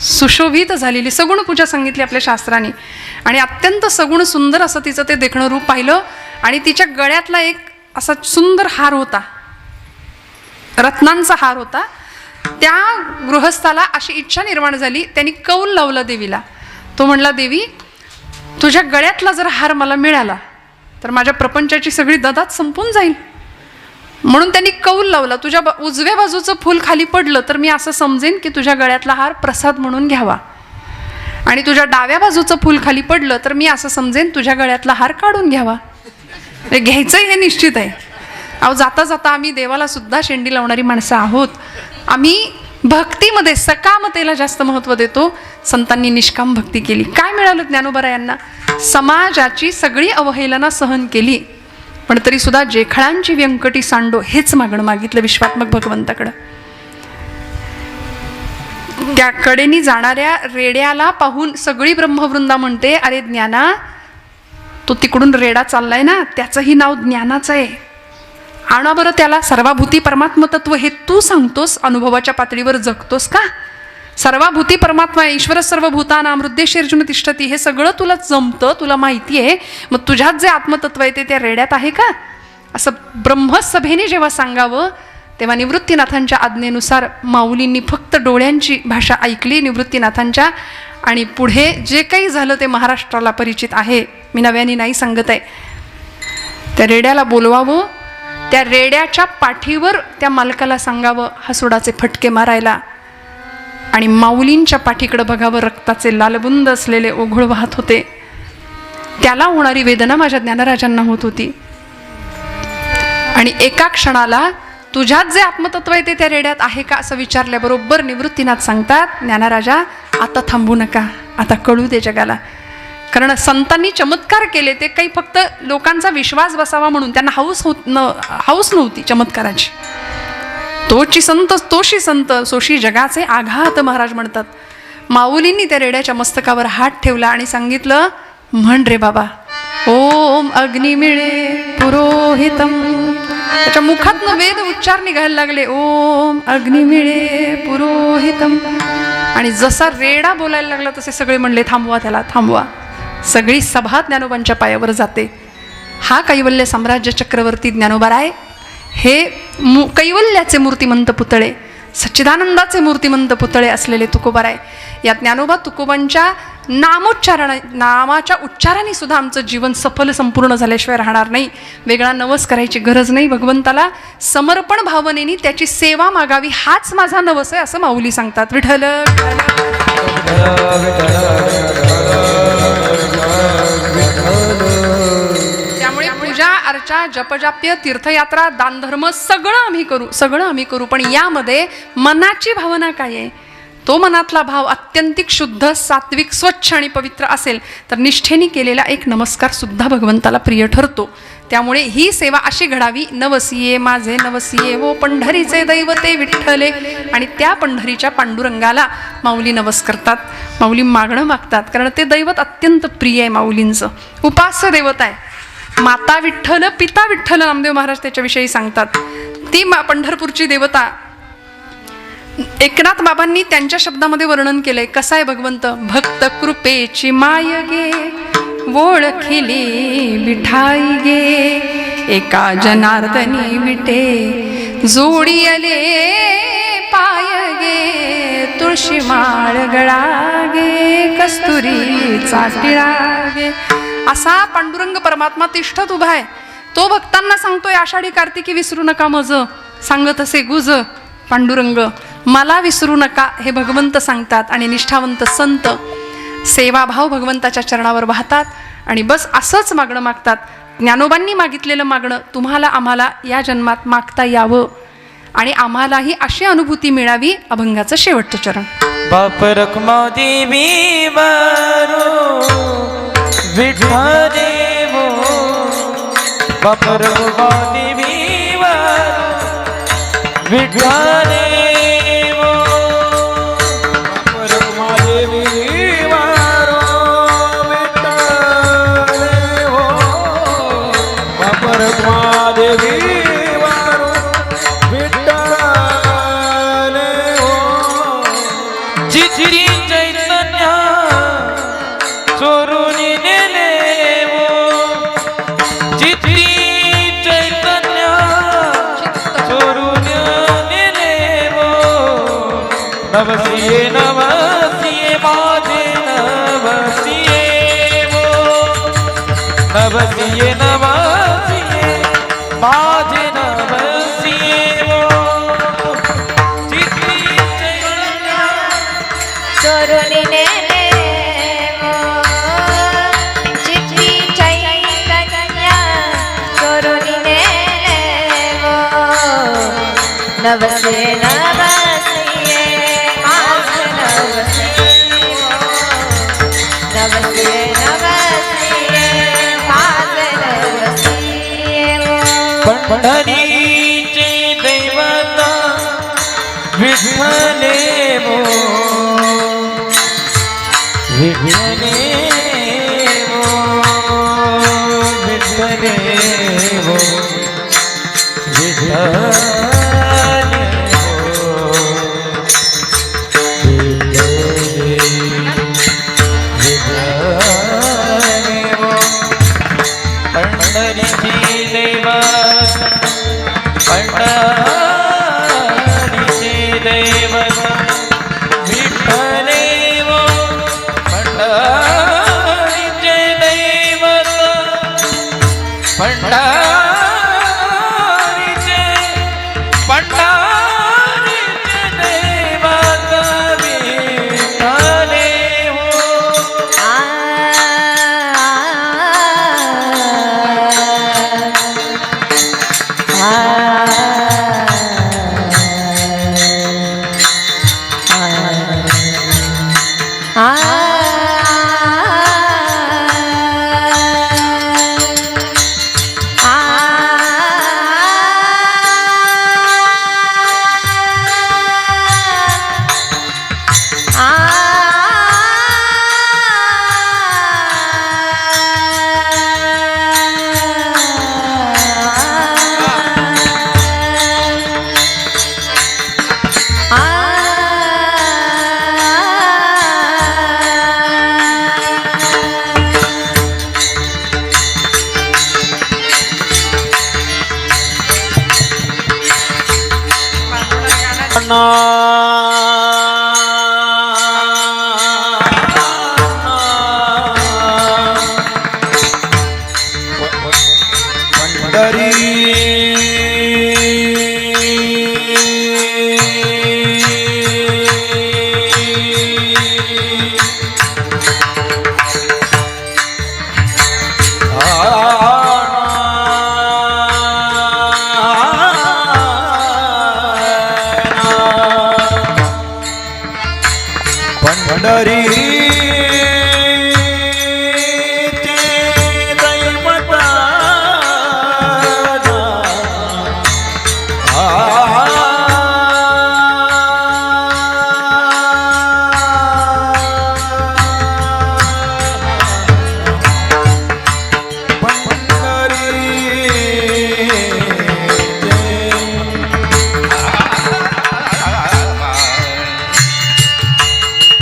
सुशोभित झालेली सगुण पूजा सांगितली आपल्या शास्त्राने. आणि अत्यंत सगुण सुंदर असं तिचं ते देखणं रूप पाहिलं. आणि तिच्या गळ्यातला एक असा सुंदर हार होता, रत्नांचा हार होता. त्या गृहस्थाला अशी इच्छा निर्माण झाली, त्यांनी कौल लावला देवीला. तो म्हणला, देवी तुझ्या गळ्यातला जर हार मला मिळाला तर माझ्या प्रपंचाची सगळी ददात संपून जाईल. म्हणून त्यांनी कौल लावला, तुझ्या उजव्या बाजूचं फूल खाली पडलं तर मी असं समजेन की तुझ्या गळ्यातला हार प्रसाद म्हणून घ्यावा, आणि तुझ्या डाव्या बाजूचं फूल खाली पडलं तर मी असं समजेन तुझ्या गळ्यातला हार काढून घ्यावा. घ्यायचंय हे निश्चित आहे. अहो जाता जाता आम्ही देवाला सुद्धा शेंडी लावणारी माणसं आहोत. आम्ही भक्तीमध्ये सकामतेला जास्त महत्त्व देतो. संतांनी निष्काम भक्ती केली. काय मिळालं ज्ञानोबरायांना? समाजाची सगळी अवहेलना सहन केली, पण तरी सुद्धा जेखळांची व्यंकटी सांडो हेच मागणं मागितलं विश्वात्मक भगवंताकडं. त्या कडेनी जाणाऱ्या रेड्याला पाहून सगळी ब्रह्मवृंदा म्हणते, अरे ज्ञाना, तो तिकडून रेडा चाललाय ना, त्याचंही नाव ज्ञानाचं आहे. आणा बरं त्याला. सर्वाभूती परमात्म तत्व हे तू सांगतोस, अनुभवाच्या पातळीवर जगतोस का? सर्वाभूती परमात्मा, ईश्वर सर्वभूतानां हृदयेषु तिष्ठती, हे सगळं तुला जमतं, तुला माहिती आहे. मग तुझ्यात जे आत्मतत्व आहे ते त्या रेड्यात आहे का? असं ब्रह्मसभेने जेव्हा सांगावं तेव्हा निवृत्तीनाथांच्या आज्ञेनुसार माऊलींनी फक्त डोळ्यांची भाषा ऐकली निवृत्तीनाथांच्या. आणि पुढे जे काही झालं ते महाराष्ट्राला परिचित आहे, मी नव्याने नाही सांगत आहे. त्या रेड्याला बोलवावं, त्या रेड्याच्या पाठीवर त्या मालकाला सांगावं हसुडाचे फटके मारायला, आणि माऊलींच्या पाठीकडे बघावं, रक्ताचे लालबुंद असलेले ओघळ वाहत होते. त्याला होणारी वेदना माझ्या ज्ञानराजांना होत होती. आणि एका क्षणाला तुझ्यात जे आत्मतत्व आहे ते त्या रेड्यात आहे का असं विचारल्याबरोबर निवृत्तीनाथ सांगतात, ज्ञानराजा आता थांबू नका, आता कळू दे जगाला. कारण संतांनी चमत्कार केले ते काही फक्त लोकांचा विश्वास बसावा म्हणून, त्यांना हौस नव्हती चमत्काराची. तोची संत तोशी संत सोशी जगाचे आघात महाराज म्हणतात. माऊलींनी त्या रेड्याच्या मस्तकावर हात ठेवला आणि सांगितलं, म्हण रे बाबा, ओम अग्नी मिळे पुरोहितम. त्याच्या मुखातनं वेद उच्चार निघायला लागले, ओम अग्नी मिळे पुरोहितम. आणि जसा रेडा बोलायला लागला तसे सगळे म्हणले, थांबवा त्याला, थांबवा. सगळी सभा ज्ञानोबांच्या पायावर जाते. हा कैवल्य साम्राज्य चक्रवर्ती ज्ञानोबाराय, हे कैवल्याचे मूर्तिमंत पुतळे, सच्चिदानंदाचे मूर्तिमंत पुतळे असलेले तुकोबाराय. या ज्ञानोबा तुकोबांच्या नामाच्या उच्चाराने सुद्धा आमचं जीवन सफल संपूर्ण झाल्याशिवाय राहणार नाही. वेगळा नवस करायची गरज नाही. भगवंताला समर्पण भावनेने त्याची सेवा मागावी, हाच माझा नवस आहे असं माऊली सांगतात. विठ्ठल त्यामुळे पूजा अर्चा, जपजाप्य, तीर्थयात्रा, दानधर्म सगळं आम्ही करू. पण यामध्ये मनाची भावना काय आहे? तो मनातला भाव अत्यंतिक शुद्ध, सात्विक, स्वच्छ आणि पवित्र असेल तर निष्ठेने केलेला एक नमस्कार सुद्धा भगवंताला प्रिय ठरतो. त्यामुळे ही सेवा अशी घडावी. नवसिये माझे नवसिये वो पंढरीचे दैवते विठ्ठले. आणि त्या पंढरीच्या पांडुरंगाला माऊली नवस करतात, माऊली मागणं मागतात, कारण ते दैवत अत्यंत प्रिय आहे माऊलींचं. उपास्य देवत आहे. माता विठ्ठल, पिता विठ्ठल नामदेव महाराज त्याच्याविषयी सांगतात. ती पंढरपूरची देवता एकनाथ बाबांनी त्यांच्या शब्दामध्ये वर्णन केलंय. कसं आहे भगवंत? भक्त कृपेची माय गे, ओळखिली विठाई गे, एका जनार्दनी विटे जोडियले पाय गे तुळशी माळ गळा गे कस्तुरीचा टिळा गे. असा पांडुरंग परमात्मा तिष्ठत उभा आहे. तो भक्तांना सांगतोय आषाढी कार्तिकी विसरू नका मज, सांगत असे गुज पांडुरंग मला विसरू नका. हे भगवंत सांगतात आणि निष्ठावंत संत सेवाभाव भगवंताच्या चरणावर वाहतात आणि बस असंच मागणं मागतात. ज्ञानोबांनी मागितलेलं मागणं तुम्हाला आम्हाला या जन्मात मागता यावं आणि आम्हालाही अशी अनुभूती मिळावी. अभंगाचं शेवटचं चरण. बाप रखमा देवी वारो विठ्ठले वो, बाप रखमा देवी वारो विठ्ठले वो, बाप रखमा देवी वारो विठ्ठले वो, बाप रखमा देवी वारो विठ्ठले वो. जिथरी चैतन्य चोरून नेले वो, जिथरी चैतन्य चोरून नेले वो. नवसिये नवसिये माझे नवसिये वो, नवसिये नवसिये माझे नवसिये वो. जिथरी चैतन्य चोरुनी नेले वो, चिठ्ठी चैतन्य चोरुनी नेले वो. नवसे नवसिये माझे नवसिये वो, नवसे नवसिये माझे नवसिये वो. पंढरीचे दैवता विठ्ठले वो, विठ्ठले वो, विठ्ठले वो, विठ्ठले वो, विठ्ठले वो. पंढरीची दैवता, पंढरीचे दैवता विठ्ठले वो, पंढरीचे दैवता, पंढरीचे दैवता विठ्ठले वो.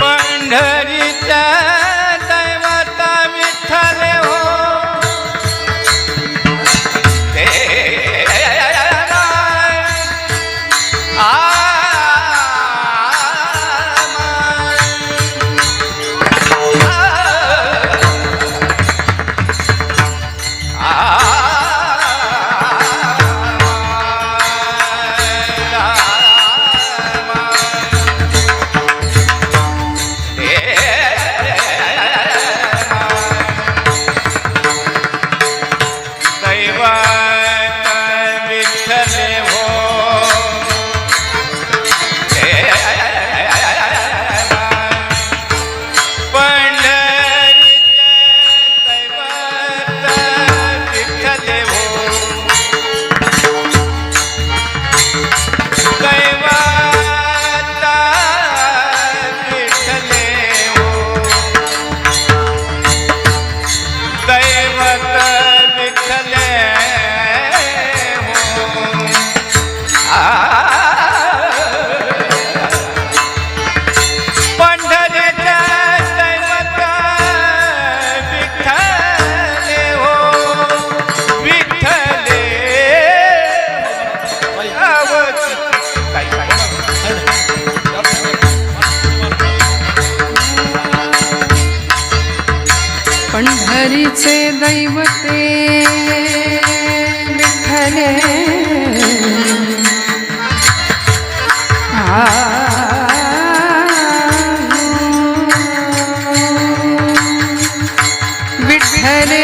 पंढरीचा पंढरीचे दैवते विठ्ठले विठ्ठले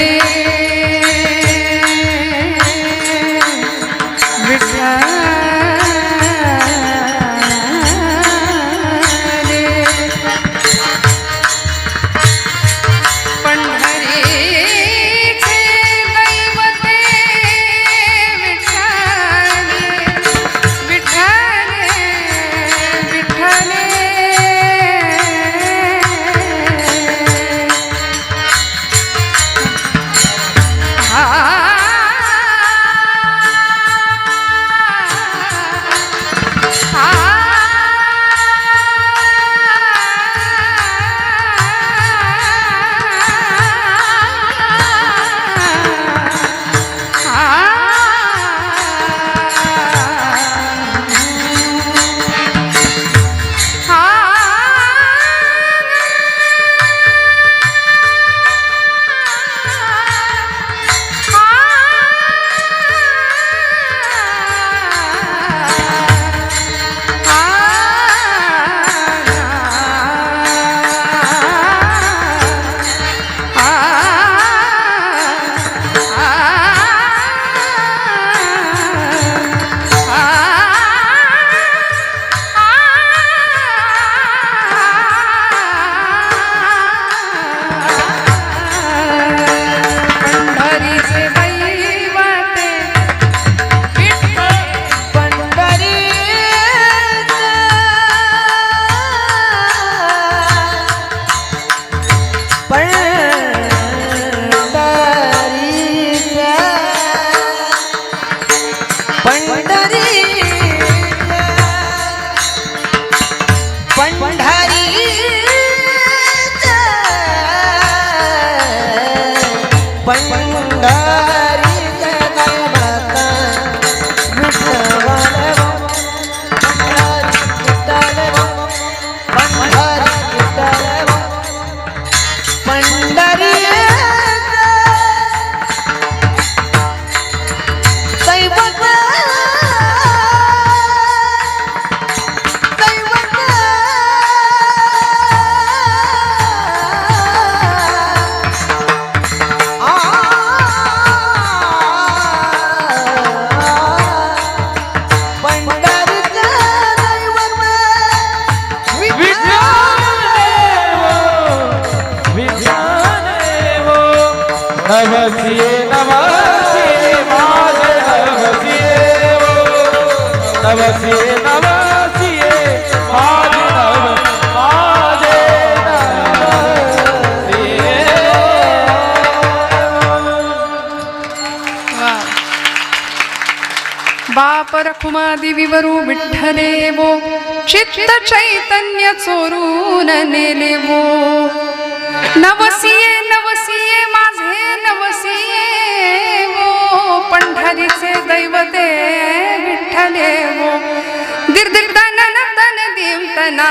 नवसिये नवसिये माझे नवसिये नवसिये नवसिये माझे माझे नवसिये. बाप रखुमादी विवरू विठ्ठलेवो चित्त चैतन्य चोरून नेलेवो नवसिये नवसिये माझे नवसिये वो पंढरीचे दैवते विठ्ठले वो दीर्घ तन देवतना